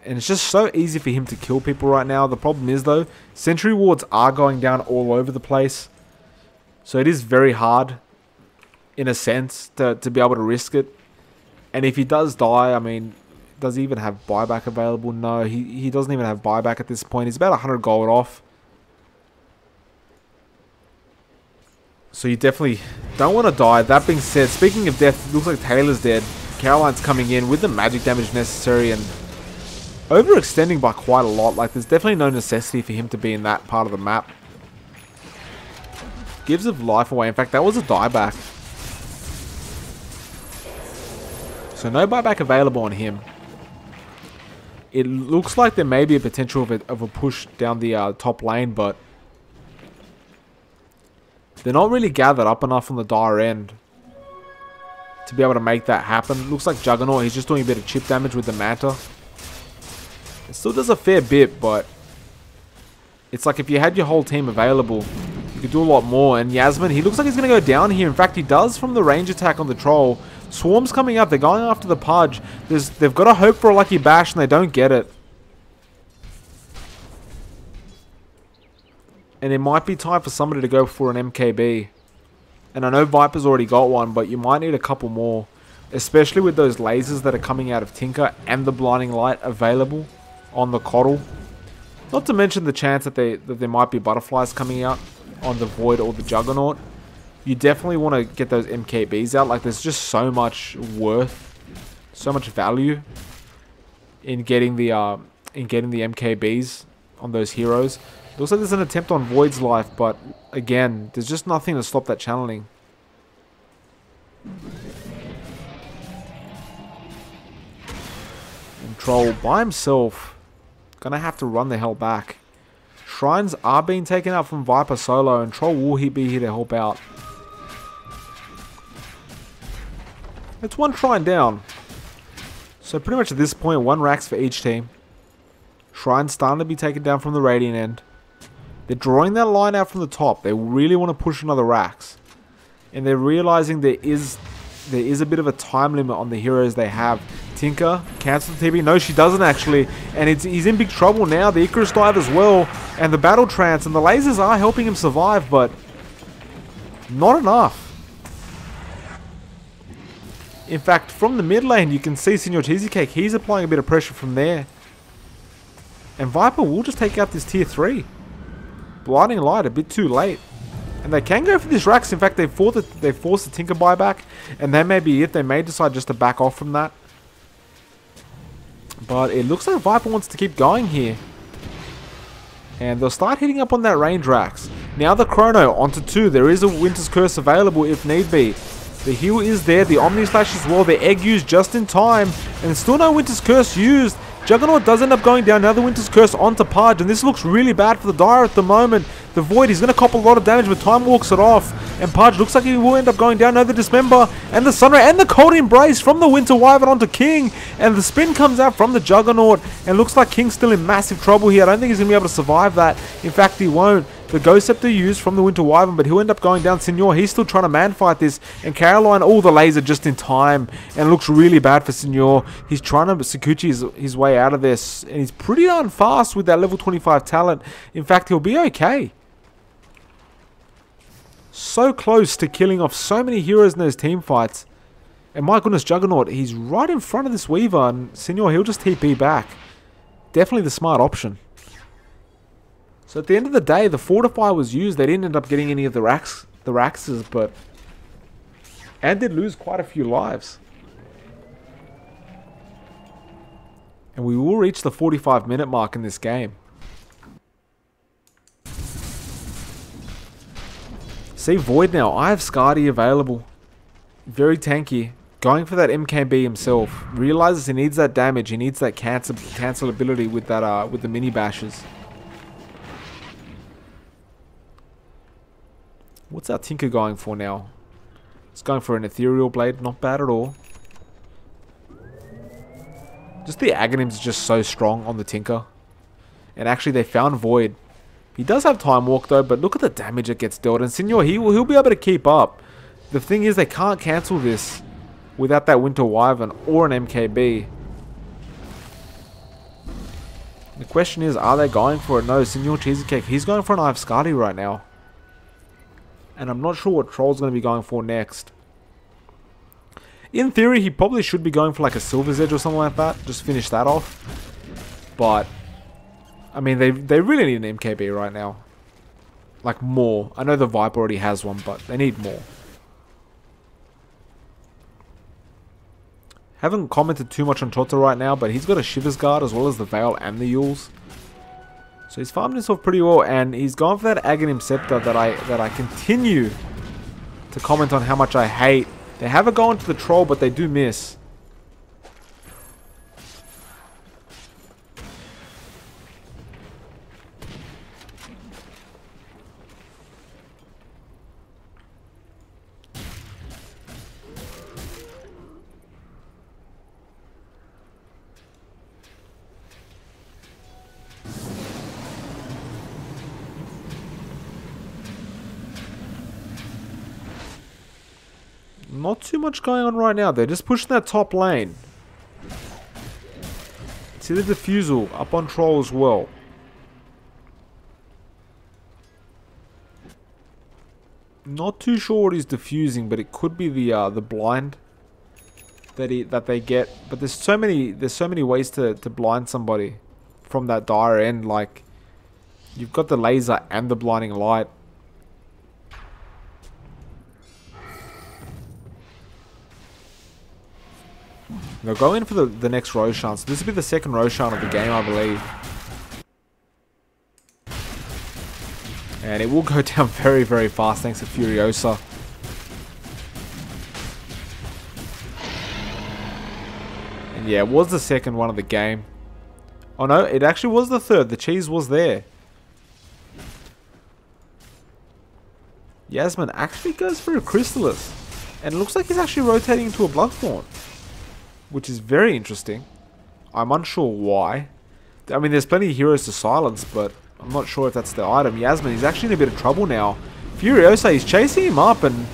And it's just so easy for him to kill people right now. The problem is though, sentry wards are going down all over the place. So it is very hard, in a sense, to be able to risk it. And if he does die, I mean, does he even have buyback available? No, he doesn't even have buyback at this point. He's about 100 gold off. So you definitely don't want to die. That being said, speaking of death, looks like Taylor's dead. Caroline's coming in with the magic damage necessary and overextending by quite a lot. Like, there's definitely no necessity for him to be in that part of the map. Gives of life away. In fact, that was a dieback. So no buyback available on him. It looks like there may be a potential of a push down the top lane, but they're not really gathered up enough on the dire end to be able to make that happen. Looks like Juggernaut, he's just doing a bit of chip damage with the Manta. It still does a fair bit, but it's like if you had your whole team available, you could do a lot more. And Yasmin, he looks like he's going to go down here. In fact, he does from the range attack on the Troll. Swarm's coming up. They're going after the Pudge. They've got to hope for a lucky bash, and they don't get it. And it might be time for somebody to go for an MKB. And I know Viper's already got one, but you might need a couple more. Especially with those lasers that are coming out of Tinker and the Blinding Light available on the Coddle. Not to mention the chance that there might be butterflies coming out on the Void or the Juggernaut. You definitely want to get those MKBs out. Like, there's just so much worth, so much value in getting the MKBs on those heroes. Looks like there's an attempt on Void's life, but again, there's just nothing to stop that channeling. And Troll by himself, gonna have to run the hell back. Shrines are being taken out from Viper solo, and Troll will be here to help out. It's one shrine down. So pretty much at this point, one Rax for each team. Shrine's starting to be taken down from the Radiant end. They're drawing that line out from the top. They really want to push another Rax. And they're realizing there is a bit of a time limit on the heroes they have. Tinker, cancel the TP. No, she doesn't actually. And he's in big trouble now. The Icarus dive as well. And the Battle Trance. And the lasers are helping him survive, but not enough. In fact, from the mid lane, you can see Senor Cheesecake. He's applying a bit of pressure from there. And Viper will just take out this tier 3. Blinding Light a bit too late. And they can go for this Rax. In fact, they forced the Tinker buyback. And that may be it. They may decide just to back off from that. But it looks like Viper wants to keep going here. And they'll start hitting up on that range Rax. Now the Chrono onto 2. There is a Winter's Curse available if need be. The heal is there. The Omni Slash as well. The egg used just in time. And still no Winter's Curse used. Juggernaut does end up going down. Now the Winter's Curse onto Pudge. And this looks really bad for the Dire at the moment. The Void, he's going to cop a lot of damage, but Time walks it off. And Pudge looks like he will end up going down. No, the Dismember and the Sunray and the Cold Embrace from the Winter Wyvern onto King. And the spin comes out from the Juggernaut. And looks like King's still in massive trouble here. I don't think he's going to be able to survive that. In fact, he won't. The Ghost Scepter used from the Winter Wyvern, but he'll end up going down. Senor, he's still trying to man fight this. And Caroline, all the laser just in time. And it looks really bad for Senor. He's trying to Sakuchi his way out of this. And he's pretty darn fast with that level 25 talent. In fact, he'll be okay. So close to killing off so many heroes in those team fights. And my goodness, Juggernaut, he's right in front of this Weaver. And Senor, he'll just TP back. Definitely the smart option. So at the end of the day, the Fortify was used. They didn't end up getting any of the Raxes, but... And did lose quite a few lives. And we will reach the 45-minute mark in this game. See Void now. I have Skadi available. Very tanky. Going for that MKB himself. Realizes he needs that damage. He needs that cancel ability with that with the mini bashes. What's our Tinker going for now? It's going for an Ethereal Blade. Not bad at all. Just the Aghanim's just so strong on the Tinker. And actually they found Void. He does have Time Walk though, but look at the damage it gets dealt. And Senor, he'll be able to keep up. The thing is they can't cancel this without that Winter Wyvern or an MKB. The question is, are they going for it? No, Senor Cheesecake, he's going for an Eye of Skadi right now. And I'm not sure what Troll's going to be going for next. In theory, he probably should be going for like a Silver's Edge or something like that. Just finish that off. But, I mean, they really need an MKB right now. Like more. I know the Viper already has one, but they need more. Haven't commented too much on Tota right now, but he's got a Shiver's Guard as well as the Veil and the Yules. So he's farmed himself pretty well, and he's gone for that Aghanim Scepter that I continue to comment on how much I hate. They have a go into the Troll, but they do miss. Not too much going on right now. They're just pushing that top lane. See the Diffusal up on Troll as well. Not too sure what he's diffusing, but it could be the blind that they get. But there's so many ways to blind somebody from that Dire end. Like, you've got the laser and the blinding light. They'll go in for the next Roshan. So this will be the second Roshan of the game, I believe. And it will go down very, very fast thanks to Furiosa. And yeah, it was the second one of the game. Oh no, it actually was the third. The cheese was there. Yasmin actually goes for a Crystallis. And it looks like he's actually rotating into a Bloodthorn. Which is very interesting. I'm unsure why. I mean, there's plenty of heroes to silence, but I'm not sure if that's the item. Yasmin, he's actually in a bit of trouble now. Furiosa, he's chasing him up and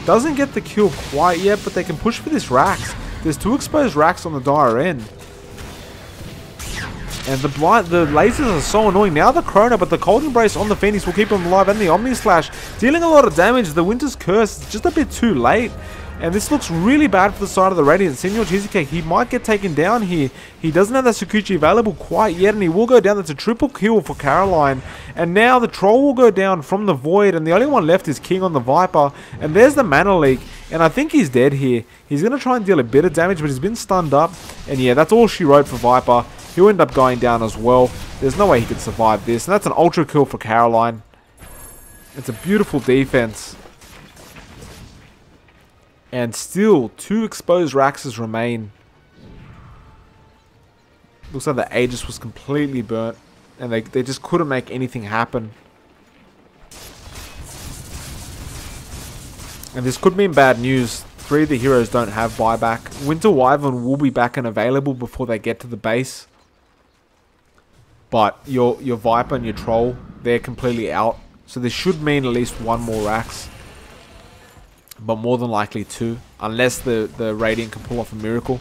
doesn't get the kill quite yet, but they can push for this Rax. There's 2 exposed Rax on the Dire end. And the lasers are so annoying. Now the Chrono, but the Cold Embrace on the Phoenix will keep him alive, and the Omni Slash dealing a lot of damage. The Winter's Curse is just a bit too late. And this looks really bad for the side of the Radiant. Senor Cheesecake, he might get taken down here. He doesn't have that Sakuchi available quite yet, and he will go down. That's a triple kill for Caroline. And now the Troll will go down from the Void, and the only one left is King on the Viper. And there's the mana leak, and I think he's dead here. He's going to try and deal a bit of damage, but he's been stunned up. And yeah, that's all she wrote for Viper. He'll end up going down as well. There's no way he could survive this. And that's an ultra kill for Caroline. It's a beautiful defense. And still, 2 exposed Raxes remain. Looks like the Aegis was completely burnt. And they just couldn't make anything happen. And this could mean bad news. 3 of the heroes don't have buyback. Winter Wyvern will be back and available before they get to the base. But your Viper and your Troll, they're completely out. So this should mean at least 1 more Rax. But more than likely 2. Unless the Radiant can pull off a miracle.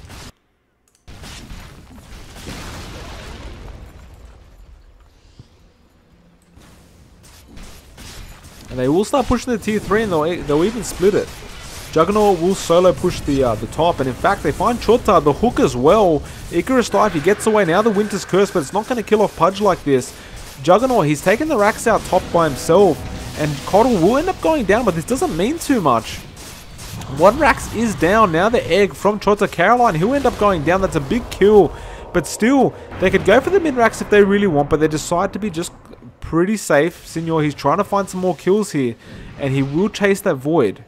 And they will start pushing the tier 3 and they'll even split it. Juggernaut will solo push the top, and in fact they find Chota, the hook as well. Icarus dive, he gets away. Now the Winter's Curse, but it's not going to kill off Pudge like this. Juggernaut, he's taking the Rax out top by himself, and Coddle will end up going down, but this doesn't mean too much. 1 Rax is down. Now the egg from Chota. Caroline, he'll end up going down. That's a big kill, but still, they could go for the mid-Rax if they really want, but they decide to be just pretty safe. Senor, he's trying to find some more kills here, and he will chase that Void.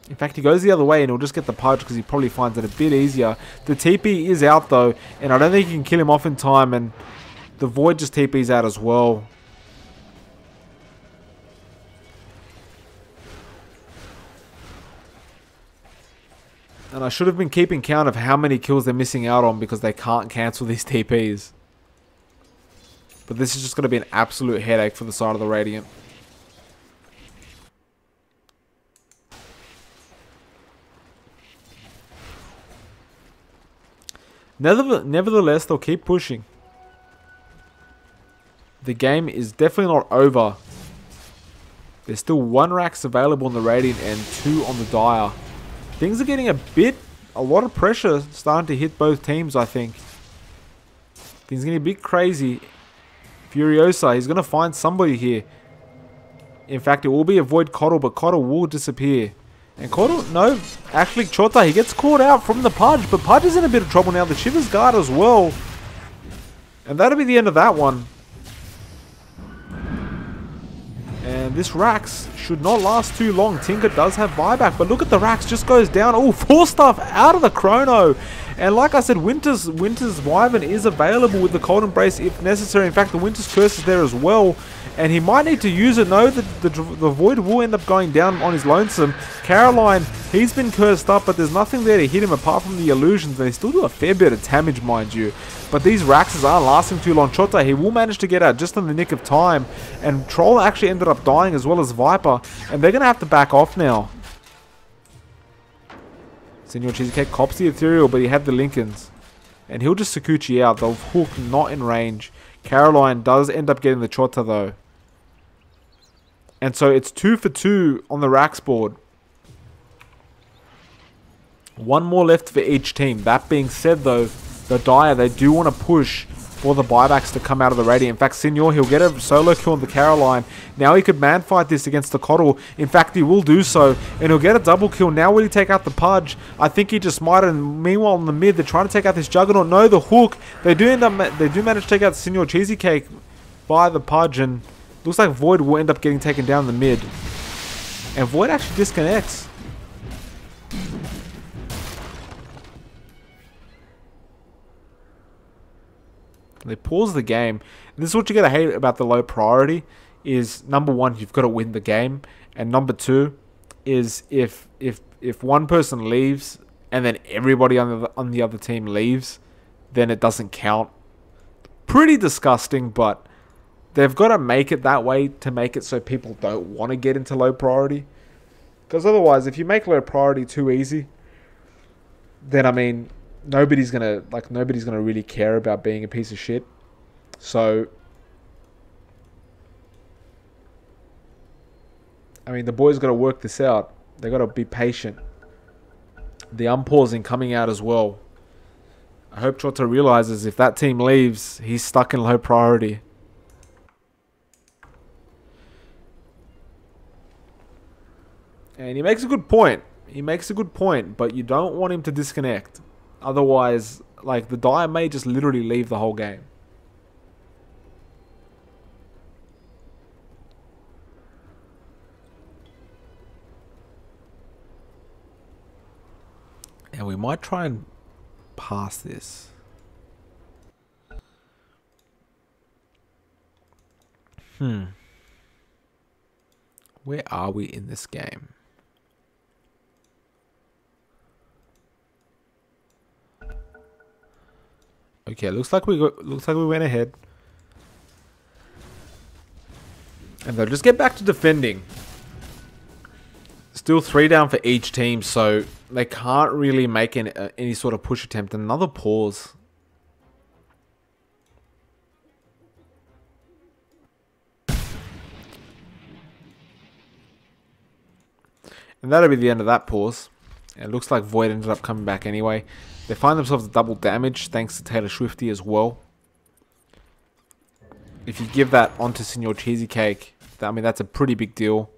In fact, he goes the other way and he'll just get the Pudge because he probably finds it a bit easier. The TP is out though, and I don't think he can kill him off in time, and the Void just TP's out as well. And I should have been keeping count of how many kills they're missing out on because they can't cancel these TPs. But this is just going to be an absolute headache for the side of the Radiant. Nevertheless, they'll keep pushing. The game is definitely not over. There's still 1 Rax available on the Radiant and 2 on the Dire. Things are getting a lot of pressure starting to hit both teams, I think. Things are getting a bit crazy. Furiosa, he's going to find somebody here. In fact, it will be a Void Coddle, but Coddle will disappear. And Coddle, no, actually Chota, he gets caught out from the Pudge, but Pudge is in a bit of trouble now. The Shiver's Guard as well. And that'll be the end of that one. And this Rax should not last too long. Tinker does have buyback, but look at the Rax, just goes down. Oh, 4 stuff out of the Chrono. And like I said, Winter's Wyvern is available with the Cold Embrace if necessary. In fact, the Winter's Curse is there as well. And he might need to use it. No, the Void will end up going down on his lonesome. Caroline, he's been cursed up, but there's nothing there to hit him apart from the illusions. They still do a fair bit of damage, mind you. But these Raxes aren't lasting too long. Chota, he will manage to get out just in the nick of time. And Troll actually ended up dying as well as Viper. And they're going to have to back off now. Senor Cheesecake cops the Ethereal, but he had the Lincolns. And he'll just Sakuchi out. They'll hook not in range. Caroline does end up getting the Chota though. And so it's 2 for 2 on the Rax board. 1 more left for each team. That being said though, the Dire, they do want to push for the buybacks to come out of the Radiant. In fact, Senor, he'll get a solo kill on the Caroline. Now he could man fight this against the Coddle. In fact, he will do so. And he'll get a double kill. Now will he take out the Pudge? I think he just might. And meanwhile, in the mid, they're trying to take out this Juggernaut. No, the hook. They do manage to take out Senor Cheesecake by the Pudge. And looks like Void will end up getting taken down in the mid. And Void actually disconnects. They pause the game. And this is what you gotta hate about the low priority. Is number 1, you've got to win the game, and number 2 is if one person leaves and then everybody on the other team leaves, then it doesn't count. Pretty disgusting, but they've got to make it that way to make it so people don't want to get into low priority. Because otherwise, if you make low priority too easy, then I mean, nobody's gonna really care about being a piece of shit. So I mean, the boys got to work this out. They got to be patient. The unpausing coming out as well. I hope Chota realizes if that team leaves, he's stuck in low priority. And he makes a good point. He makes a good point, but you don't want him to disconnect. Otherwise, like, the Dire may just literally leave the whole game. And we might try and pass this. Where are we in this game? Okay, looks like we went ahead. And they'll just get back to defending. Still 3 down for each team, so they can't really make any sort of push attempt. Another pause. And that'll be the end of that pause. It looks like Void ended up coming back anyway. They find themselves a double damage thanks to Taylor Swifty as well. If you give that onto Senor Cheesecake, I mean, that's a pretty big deal.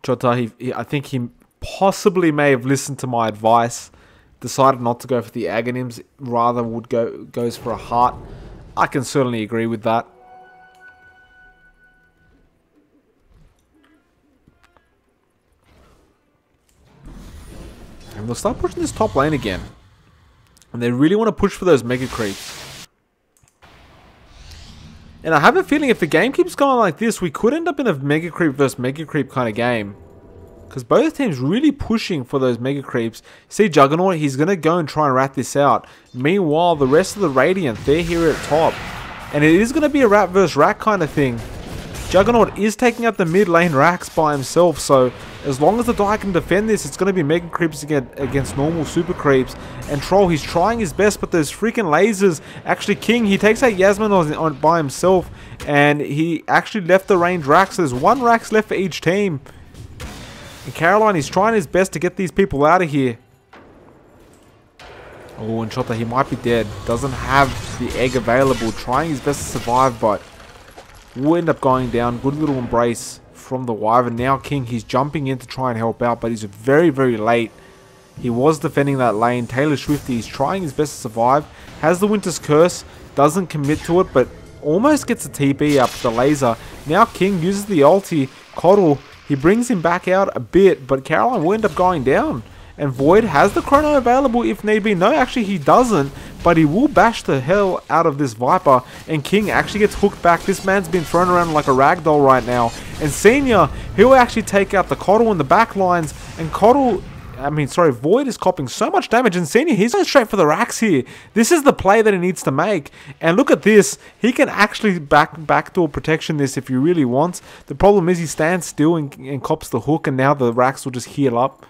Chota, I think he possibly may have listened to my advice. Decided not to go for the Aghanims. Rather goes for a heart. I can certainly agree with that. And they'll start pushing this top lane again. And they really want to push for those Mega Creeps. And I have a feeling if the game keeps going like this, we could end up in a Mega Creep versus Mega Creep kind of game. Because both teams really pushing for those Mega Creeps. See Juggernaut, he's going to go and try and rat this out. Meanwhile, the rest of the Radiant, they're here at top. And it is going to be a rat versus rat kind of thing. Juggernaut is taking out the mid lane racks by himself, so as long as the Dire can defend this, it's going to be Mega Creeps against normal Super Creeps. And Troll, he's trying his best, but those freaking lasers, actually King, he takes out Yasmin on by himself, and he actually left the range racks, so there's 1 racks left for each team. And Caroline, he's trying his best to get these people out of here. Oh, and Chota, he might be dead. Doesn't have the egg available, trying his best to survive, but will end up going down. Good little embrace from the Wyvern. Now King, he's jumping in to try and help out, but he's very, very late. He was defending that lane. Taylor Swifty, he's trying his best to survive. Has the Winter's Curse, doesn't commit to it, but almost gets a TP up the laser. Now King uses the ulti. Coddle, he brings him back out a bit, but Caroline will end up going down. And Void has the chrono available if need be. No, actually he doesn't, but he will bash the hell out of this Viper. And King actually gets hooked back. This man's been thrown around like a ragdoll right now. And Senior, he'll actually take out the Coddle in the back lines. And Void is copping so much damage. And Senior, he's going straight for the racks here. This is the play that he needs to make. And look at this. He can actually backdoor protection this if he really wants. The problem is he stands still and cops the hook. And now the racks will just heal up.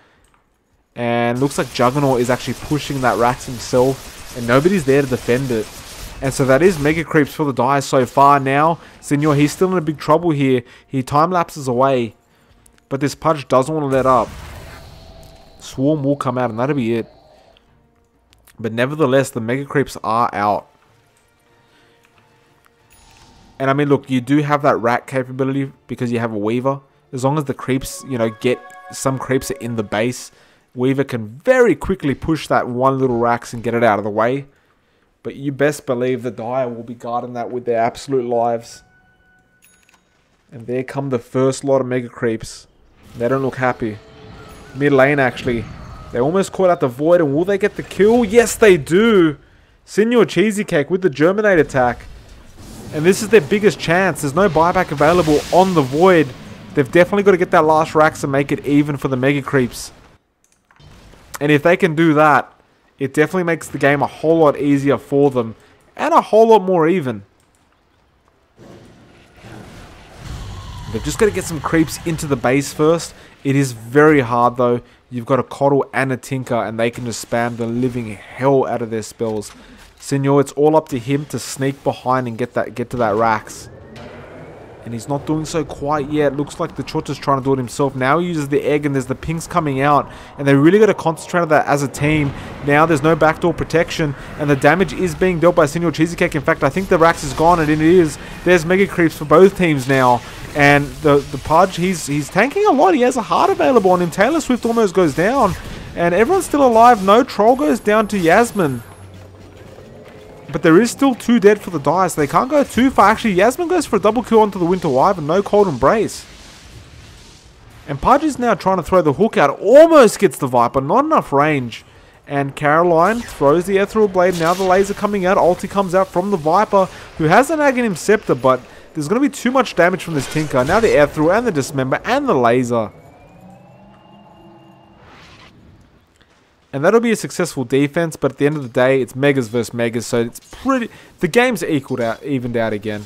And looks like Juggernaut is actually pushing that racks himself. And nobody's there to defend it. And so that is Mega Creeps for the Dire so far now. Senor, he's still in a big trouble here. He time lapses away. But this Pudge doesn't want to let up. Swarm will come out and that'll be it. But nevertheless, the Mega Creeps are out. And I mean, look, you do have that rat capability because you have a Weaver. As long as the creeps, get some creeps in the base, Weaver can very quickly push that one little racks and get it out of the way. But you best believe the Dire will be guarding that with their absolute lives. And there come the first lot of Mega Creeps. They don't look happy. Mid lane actually. They almost caught out the Void, and will they get the kill? Yes they do. Senor Cheesecake with the Germinate attack. And this is their biggest chance. There's no buyback available on the Void. They've definitely got to get that last racks and make it even for the Mega Creeps. And if they can do that, it definitely makes the game a whole lot easier for them. And a whole lot more even. They've just got to get some creeps into the base first. It is very hard though. You've got a Coddle and a Tinker, and they can just spam the living hell out of their spells. Senor, it's all up to him to sneak behind and get to that racks. And he's not doing so quite yet. Looks like the Chota's trying to do it himself. Now he uses the egg and there's the pings coming out. And they really got to concentrate on that as a team. Now there's no backdoor protection. And the damage is being dealt by Senor Cheesecake. In fact, I think the Rax is gone and it is. There's Mega Creeps for both teams now. And the Pudge, he's tanking a lot. He has a heart available on him. Taylor Swift almost goes down. And everyone's still alive. No, Troll goes down to Yasmin. But there is still 2 dead for the Dire, so they can't go too far. Actually, Yasmin goes for a double kill onto the Winter Wyvern. No Cold Embrace. And Pudge is now trying to throw the hook out. Almost gets the Viper. Not enough range. And Caroline throws the Ethereal Blade. Now the laser coming out. Ulti comes out from the Viper, who has an Aghanim Scepter, but there's going to be too much damage from this Tinker. Now the Ethereal and the Dismember and the laser. And that'll be a successful defense, but at the end of the day, it's Megas versus Megas, so it's pretty... The game's evened out again.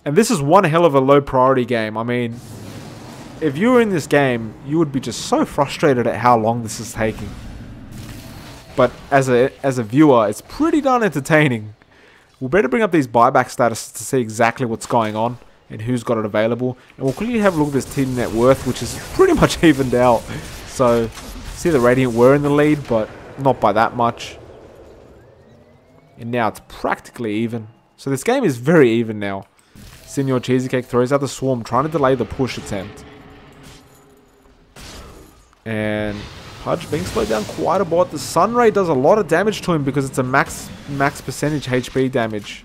And this is one hell of a low priority game. I mean, if you were in this game, you would be just so frustrated at how long this is taking. But as a viewer, it's pretty darn entertaining. We'll better bring up these buyback statuses to see exactly what's going on and who's got it available. And we'll quickly have a look at this team net worth, which is pretty much evened out. So, see the Radiant were in the lead, but not by that much. And now it's practically even. So this game is very even now. Senor Cheesecake throws out the Swarm, trying to delay the push attempt. And Pudge being slowed down quite a bit. The Sunray does a lot of damage to him because it's a max percentage HP damage.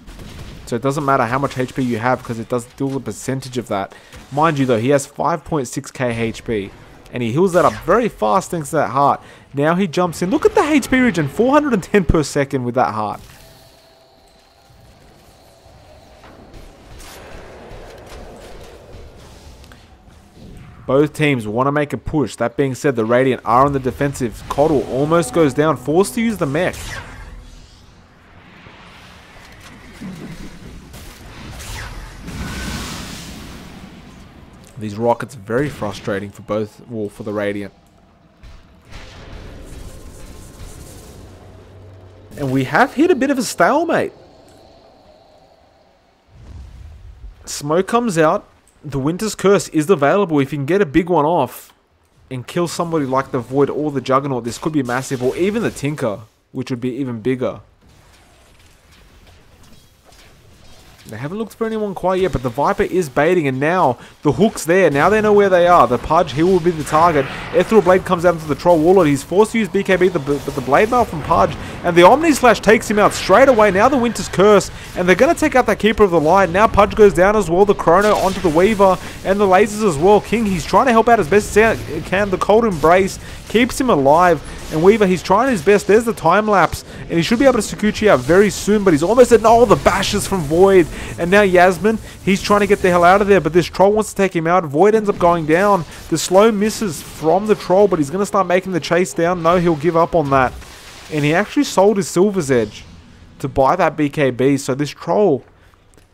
So it doesn't matter how much HP you have because it does deal a percentage of that. Mind you though, he has 5.6k HP. And he heals that up very fast thanks to that heart. Now he jumps in. Look at the HP regen, 410 per second with that heart. Both teams want to make a push. That being said, the Radiant are on the defensive. Coddle almost goes down, forced to use the mech. These rockets are very frustrating for both, well, for the Radiant. And we have hit a bit of a stalemate. Smoke comes out. The Winter's Curse is available. If you can get a big one off and kill somebody like the Void or the Juggernaut, this could be massive. Or even the Tinker, which would be even bigger. They haven't looked for anyone quite yet, but the Viper is baiting, and now the hook's there. Now they know where they are. The Pudge, he will be the target. Ethereal Blade comes out into the Troll Warlord. He's forced to use BKB, but the Blade Mail from Pudge, and the Omni Slash takes him out straight away. Now the Winter's Curse, and they're going to take out that Keeper of the Light. Now Pudge goes down as well. The Chrono onto the Weaver, and the lasers as well. King, he's trying to help out as best as he can. The Cold Embrace keeps him alive, and Weaver, he's trying his best. There's the time lapse, and he should be able to Sakuchi out very soon, but he's almost at the bashes from Void. And now Yasmin, he's trying to get the hell out of there, but this Troll wants to take him out. Void ends up going down. The slow misses from the Troll, but he's going to start making the chase down. No, he'll give up on that. And he actually sold his Silver's Edge to buy that BKB. So this Troll,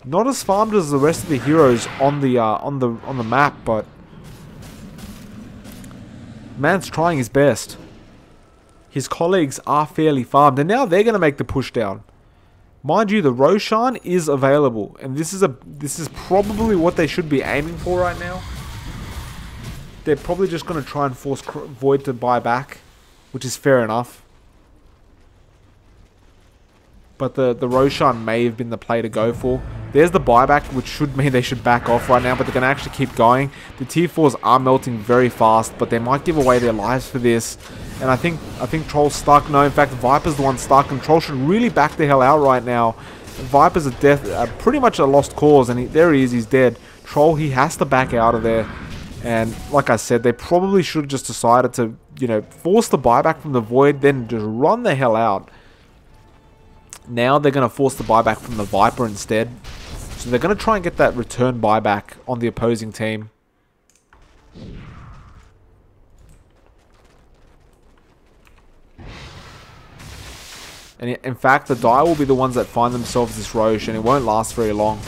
not as farmed as the rest of the heroes on the map, but man's trying his best. His colleagues are fairly farmed, and now they're going to make the push down. Mind you, the Roshan is available, and this is probably what they should be aiming for right now. They're probably just going to try and force Void to buy back, which is fair enough. But the Roshan may have been the play to go for. There's the buyback, which should mean they should back off right now, but they're going to actually keep going. The tier 4s are melting very fast, but they might give away their lives for this. And I think Troll's stuck. No, in fact, Viper's the one stuck, and Troll should really back the hell out right now. Viper's pretty much a lost cause, and there he is, he's dead. Troll, he has to back out of there. And like I said, they probably should have just decided to, force the buyback from the Void, then just run the hell out. Now they're going to force the buyback from the Viper instead. So they're going to try and get that return buyback on the opposing team. And in fact, the Dire will be the ones that find themselves this Roche, and it won't last very long.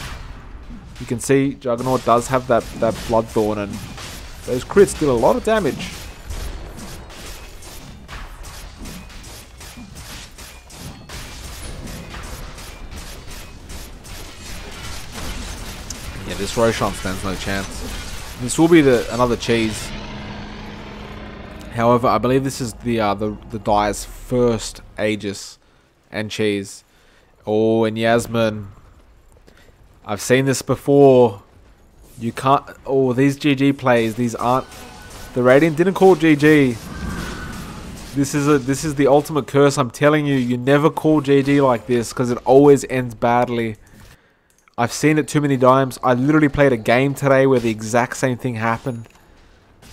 You can see Juggernaut does have that Bloodthorn, and those crits deal a lot of damage. this Roshan stands no chance. This will be another cheese. However, I believe this is the Dire's first Aegis and cheese. Oh, and Yasmin. I've seen this before. You can't... Oh, these GG plays. These aren't... The Radiant didn't call GG. This is the ultimate curse. I'm telling you, you never call GG like this because it always ends badly. I've seen it too many times. I literally played a game today where the exact same thing happened.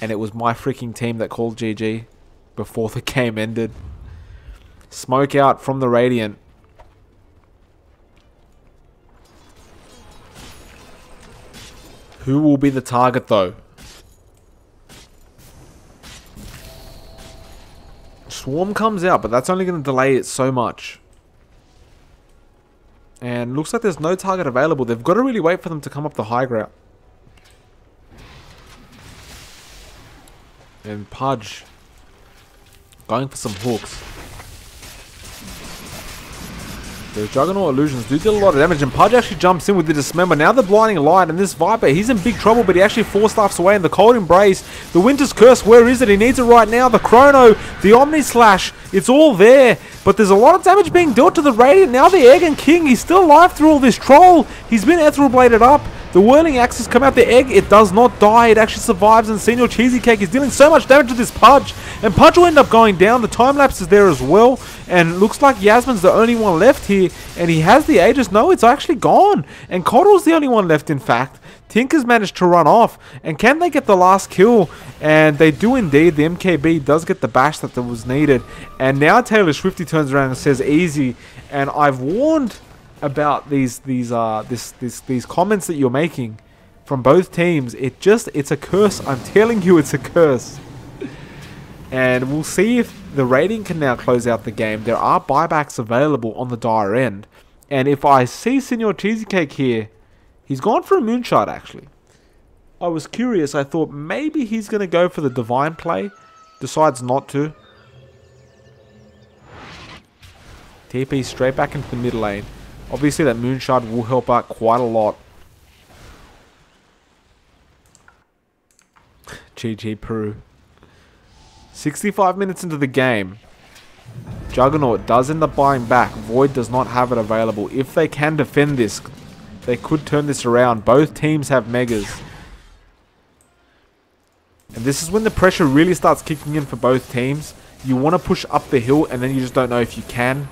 And it was my freaking team that called GG before the game ended. Smoke out from the Radiant. Who will be the target though? Swarm comes out, but that's only going to delay it so much. And looks like there's no target available. They've got to really wait for them to come up the high ground. And Pudge going for some hooks. The Juggernaut Illusions do deal a lot of damage, and Pudge actually jumps in with the Dismember. Now the Blinding Light, and this Viper, he's in big trouble, but he actually force-staffs away in the Cold Embrace. The Winter's Curse, where is it? He needs it right now. The Chrono, the Omni Slash, it's all there, but there's a lot of damage being dealt to the Radiant. Now the Egg and King, he's still alive through all this Troll. He's been Ethereal Bladed up. The Whirling Axes come out the Egg. It does not die. It actually survives, and Senior Cheesy Cake is dealing so much damage to this Pudge. And Pudge will end up going down. The time lapse is there as well. And looks like Yasmin's the only one left here. And he has the Aegis. No, it's actually gone. And Coddle's the only one left, in fact. Tinker's managed to run off. And can they get the last kill? And they do indeed. The MKB does get the bash that was needed. And now Taylor Swifty turns around and says easy. And I've warned about these comments that you're making from both teams. It's a curse. I'm telling you, it's a curse. And we'll see if the Radiant can now close out the game. There are buybacks available on the Dire end. And if I see Senior Cheesecake here, he's gone for a Moonshot actually. I was curious. I thought maybe he's going to go for the Divine play. Decides not to. TP straight back into the mid lane. Obviously that Moonshot will help out quite a lot. GG Peru. 65 minutes into the game. Juggernaut does end up buying back. Void does not have it available. If they can defend this, they could turn this around. Both teams have Megas. And this is when the pressure really starts kicking in for both teams. You want to push up the hill and then you just don't know if you can.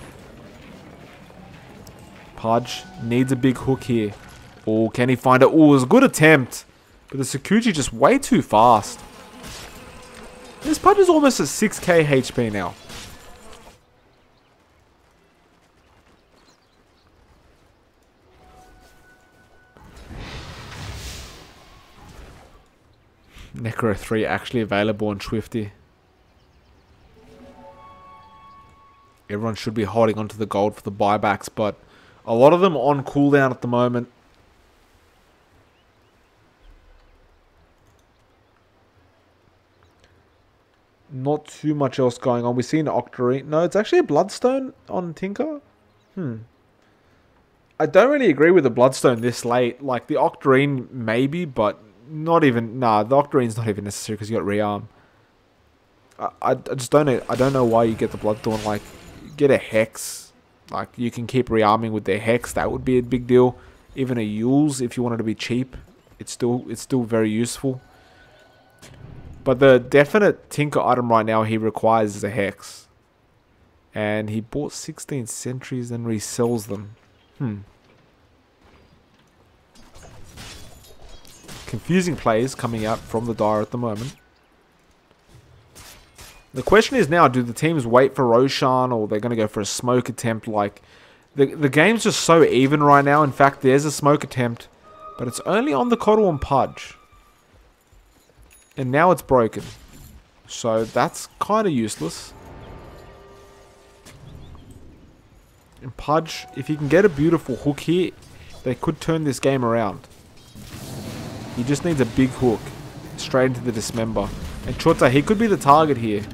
Pudge needs a big hook here. Oh, can he find it? Oh, it was a good attempt. But the Sakuchi just way too fast. This Pudge is almost at 6k HP now. Necro 3 actually available on Swifty. Everyone should be holding onto the gold for the buybacks, but a lot of them on cooldown at the moment. Not too much else going on. We see an Octarine. No, it's actually a Bloodstone on Tinker. I don't really agree with the Bloodstone this late. Like, the Octarine maybe, but not even... Nah, the Octarine's not even necessary because you got Rearm. I just don't know. I don't know why you get the Bloodthorn. Like, get a Hex. Like, you can keep rearming with their Hex. That would be a big deal. Even a Yules, if you wanted to be cheap. It's still very useful. But the definite Tinker item right now he requires is a Hex. And he bought 16 sentries and resells them. Confusing plays coming out from the Dire at the moment. The question is now, do the teams wait for Roshan or they're going to go for a smoke attempt? Like, the game's just so even right now. In fact, there's a smoke attempt, but it's only on the Coddle and Pudge. And now it's broken. So that's kind of useless. And Pudge, if he can get a beautiful hook here, they could turn this game around. He just needs a big hook. Straight into the Dismember. And Chota, he could be the target here.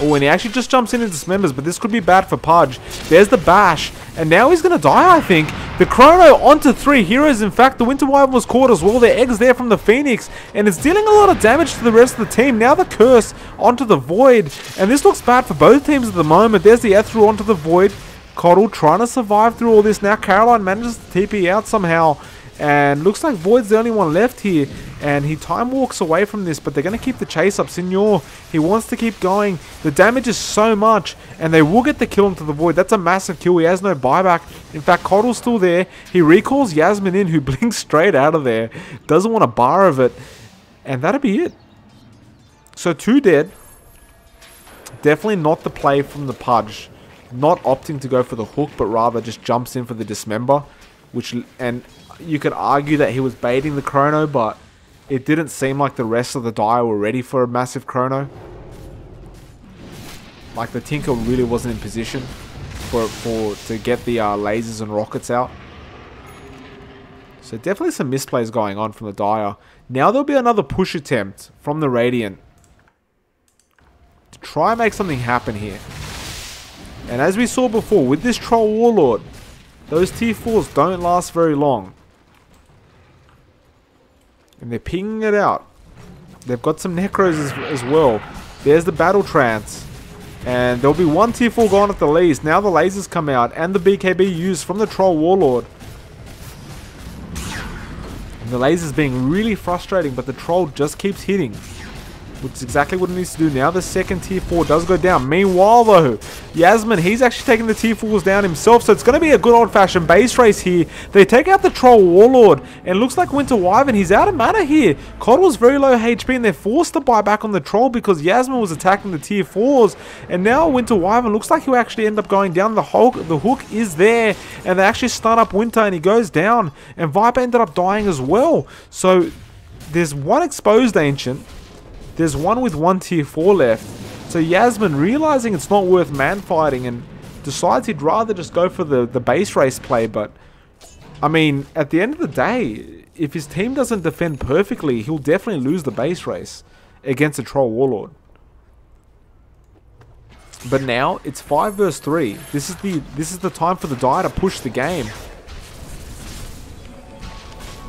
Oh, and he actually just jumps in and dismembers, but this could be bad for Pudge. There's the bash. And now he's going to die, I think. The Chrono onto 3 heroes. In fact, the Winter Wyvern was caught as well. The egg's there from the Phoenix, and it's dealing a lot of damage to the rest of the team. Now the Curse onto the Void, and this looks bad for both teams at the moment. There's the Ethereal onto the Void. Coddle trying to survive through all this. Now Caroline manages to TP out somehow, and looks like Void's the only one left here, and he time walks away from this, but they're going to keep the chase up. Signor, he wants to keep going. The damage is so much, and they will get the kill into the Void. That's a massive kill. He has no buyback. In fact, Coddle's still there. He recalls Yasmin in, who blinks straight out of there. Doesn't want a bar of it, and that'll be it. So 2 dead. Definitely not the play from the Pudge. Not opting to go for the hook, but rather just jumps in for the Dismember, and you could argue that he was baiting the Chrono, but it didn't seem like the rest of the Dire were ready for a massive Chrono. Like the Tinker really wasn't in position to get the lasers and rockets out. So definitely some misplays going on from the Dire. Now there'll be another push attempt from the Radiant to try and make something happen here. And as we saw before, with this Troll Warlord, those tier 4s don't last very long. And they're pinging it out. They've got some Necros as well. There's the Battle Trance. And there'll be one tier 4 gone at the least. Now the lasers come out and the BKB used from the Troll Warlord. And the lasers being really frustrating, but the Troll just keeps hitting, which is exactly what it needs to do. Now the second tier 4 does go down. Meanwhile though, Yasmin, he's actually taking the tier 4s down himself. So it's going to be a good old-fashioned base race here. They take out the Troll Warlord, and it looks like Winter Wyvern, he's out of mana here. Coddle's very low HP, and they're forced to buy back on the Troll because Yasmin was attacking the tier 4s. And now Winter Wyvern looks like he'll actually end up going down. The hook is there, and they actually stun up Winter, and he goes down. And Viper ended up dying as well. So there's one exposed Ancient. There's one with one tier 4 left. So Yasmin, realizing it's not worth man fighting, and decides he'd rather just go for the base race play. But I mean, at the end of the day, if his team doesn't defend perfectly, he'll definitely lose the base race against a Troll Warlord. But now it's 5 versus 3. This is the time for the Dire to push the game.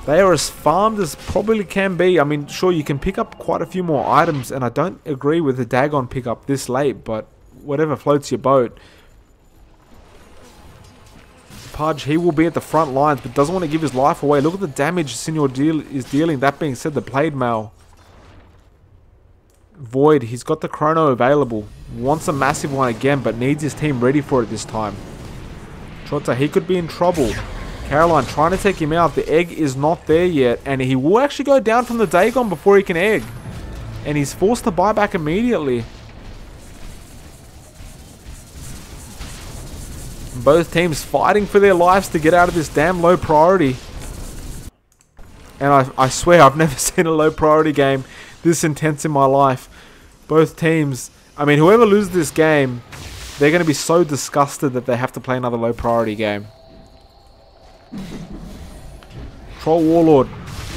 They are as farmed as probably can be. I mean, sure, you can pick up quite a few more items, and I don't agree with the Dagon pickup this late, but whatever floats your boat. Pudge, he will be at the front lines, but doesn't want to give his life away. Look at the damage Signor is dealing. That being said, the Blade Mail. Void, he's got the Chrono available. Wants a massive one again, but needs his team ready for it this time. Chota, he could be in trouble. Caroline trying to take him out. The egg is not there yet, and he will actually go down from the Dagon before he can egg. And he's forced to buy back immediately. Both teams fighting for their lives to get out of this damn low priority. And I swear I've never seen a low priority game this intense in my life. Both teams, I mean, whoever loses this game, they're going to be so disgusted that they have to play another low priority game. Troll Warlord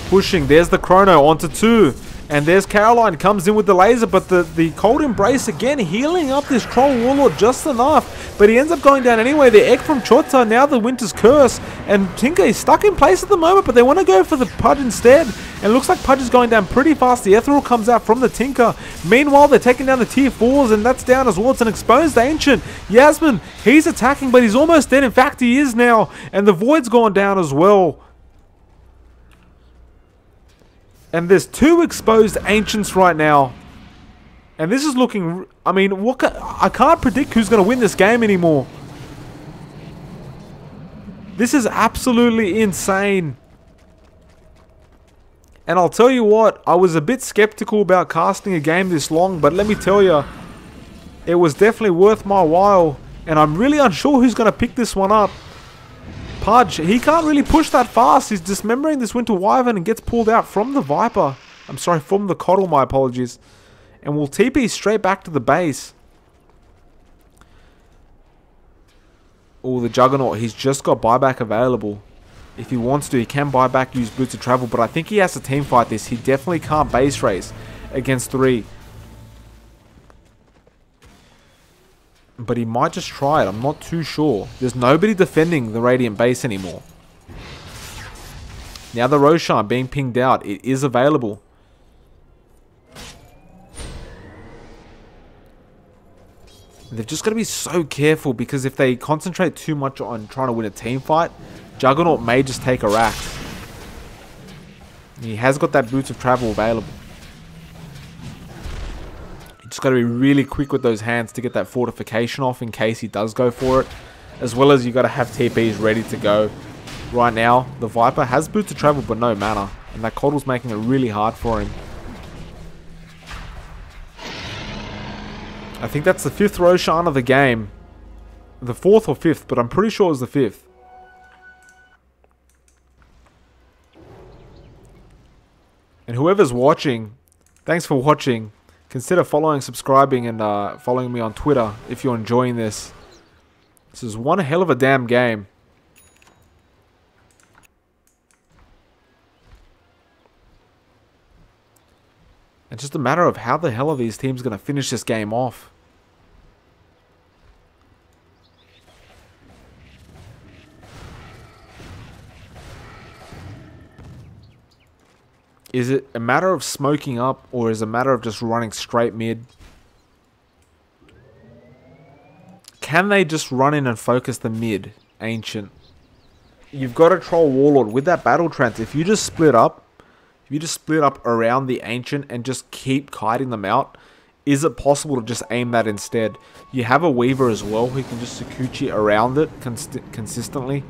pushing. There's the Chrono onto 2. And there's Caroline, comes in with the laser, but the Cold Embrace again healing up this Troll Warlord just enough. But he ends up going down anyway. The egg from Chota, now the Winter's Curse. And Tinker is stuck in place at the moment, but they want to go for the Pudge instead. And it looks like Pudge is going down pretty fast. The Ethereal comes out from the Tinker. Meanwhile, they're taking down the tier 4s, and that's down as well. It's an exposed Ancient. Yasmin, he's attacking, but he's almost dead. In fact, he is now. And the Void's gone down as well. And there's 2 exposed Ancients right now. And this is looking... I mean, I can't predict who's going to win this game anymore. This is absolutely insane. And I'll tell you what, I was a bit skeptical about casting a game this long, but let me tell you, it was definitely worth my while. And I'm really unsure who's going to pick this one up. Pudge, he can't really push that fast. He's dismembering this Winter Wyvern and gets pulled out from the Viper. I'm sorry, from the Coddle, my apologies. And will TP straight back to the base. Oh, the Juggernaut, he's just got buyback available. If he wants to, he can buy back, use Boots of Travel, but I think he has to team fight this. He definitely can't base race against 3. But he might just try it. I'm not too sure. There's nobody defending the Radiant base anymore. Now the Roshan being pinged out. It is available. They've just got to be so careful, because if they concentrate too much on trying to win a team fight, Juggernaut may just take a rack. He has got that Boots of Travel available. You just got to be really quick with those hands to get that fortification off in case he does go for it. As well as you got to have TPs ready to go. Right now, the Viper has Boots of Travel but no mana. And that Coddle's making it really hard for him. I think that's the 5th Roshan of the game. The 4th or 5th, but I'm pretty sure it was the 5th. And whoever's watching, thanks for watching. Consider following, subscribing, and following me on Twitter if you're enjoying this. This is one hell of a damn game. It's just a matter of how the hell are these teams going to finish this game off. Is it a matter of smoking up, or is it a matter of just running straight mid? Can they just run in and focus the mid, Ancient? You've got a Troll Warlord with that Battle Trance. If you just split up, around the Ancient and just keep kiting them out, is it possible to just aim that instead? You have a Weaver as well who can just Sakuchi around it consistently.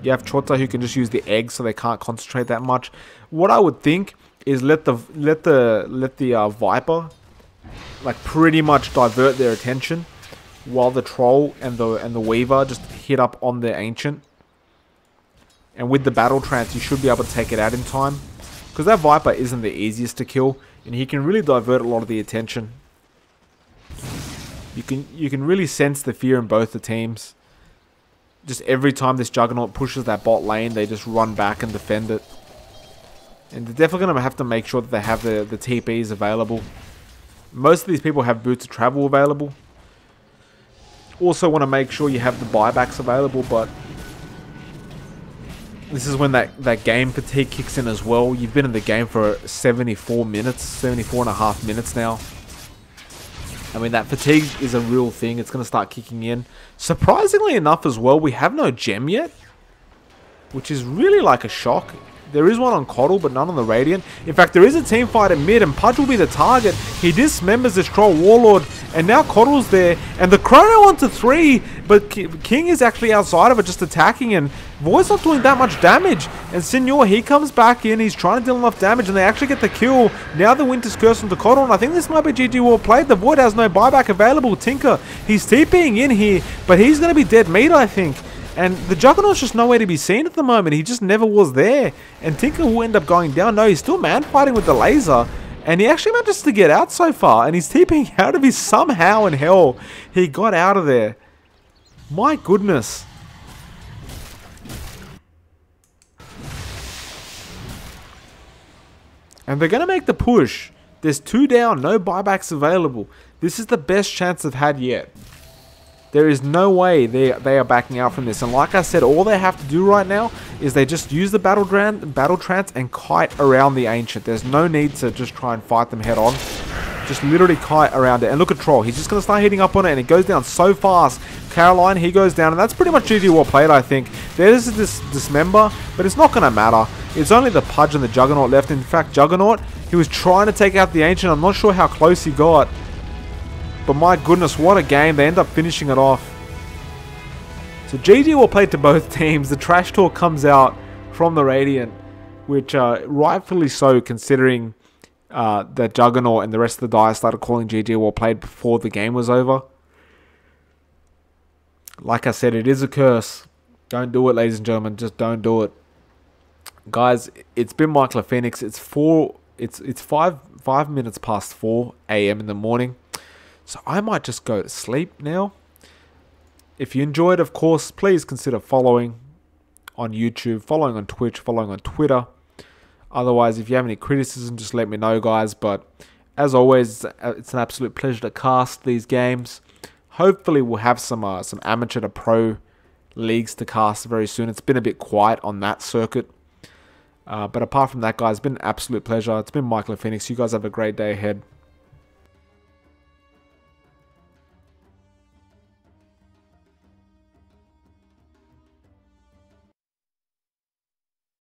You have Chota who can just use the egg so they can't concentrate that much. What I would think is let the Viper like pretty much divert their attention, while the Troll and the Weaver just hit up on the Ancient. And with the Battle Trance, you should be able to take it out in time, because that Viper isn't the easiest to kill, and he can really divert a lot of the attention. You can really sense the fear in both the teams. Just every time this Juggernaut pushes that bot lane, they just run back and defend it. And they're definitely going to have to make sure that they have the TPs available. Most of these people have Boots of Travel available. Also want to make sure you have the buybacks available, but this is when that game fatigue kicks in as well. You've been in the game for 74 minutes, 74 and a half minutes now. I mean, that fatigue is a real thing. It's going to start kicking in. Surprisingly enough as well, we have no gem yet, which is really like a shock. There is one on Coddle, but none on the Radiant. In fact, there is a team fight at mid, and Pudge will be the target. He dismembers this Troll Warlord, and now Coddle's there. And the Chrono onto 3, but King is actually outside of it, just attacking, and Void's not doing that much damage. And Senor, he comes back in, he's trying to deal enough damage, and they actually get the kill. Now the Winter's Curse onto Coddle, and I think this might be GG well played. The Void has no buyback available. Tinker, he's TPing in here, but he's going to be dead meat, I think. And the Juggernaut's just nowhere to be seen at the moment. He just never was there. And Tinker will end up going down. No, he's still man-fighting with the laser. And he actually manages to get out so far. And he's TPing out of his somehow in hell. He got out of there. My goodness. And they're going to make the push. There's 2 down. No buybacks available. This is the best chance they've had yet. There is no way they are backing out from this. And like I said, all they have to do right now is they just use the Battle Trance and kite around the Ancient. There's no need to just try and fight them head on. Just literally kite around it. And look at Troll. He's just going to start hitting up on it, and it goes down so fast. Caroline, he goes down, and that's pretty much GG well played, I think. There's this Dismember, but it's not going to matter. It's only the Pudge and the Juggernaut left. In fact, Juggernaut, he was trying to take out the Ancient. I'm not sure how close he got. But my goodness, what a game. They end up finishing it off. So GG well played to both teams. The trash talk comes out from the Radiant, which rightfully so, considering that Juggernaut and the rest of the Dire started calling GG well played before the game was over. Like I said, it is a curse. Don't do it, ladies and gentlemen. Just don't do it. Guys, it's been Michael Phoenix. It's 5 minutes past 4 a.m. in the morning. So I might just go to sleep now. If you enjoyed, of course, please consider following on YouTube, following on Twitch, following on Twitter. Otherwise, if you have any criticism, just let me know, guys. But as always, it's an absolute pleasure to cast these games. Hopefully, we'll have some amateur to pro leagues to cast very soon. It's been a bit quiet on that circuit. But apart from that, guys, it's been an absolute pleasure. It's been Michael Phoenix. You guys have a great day ahead.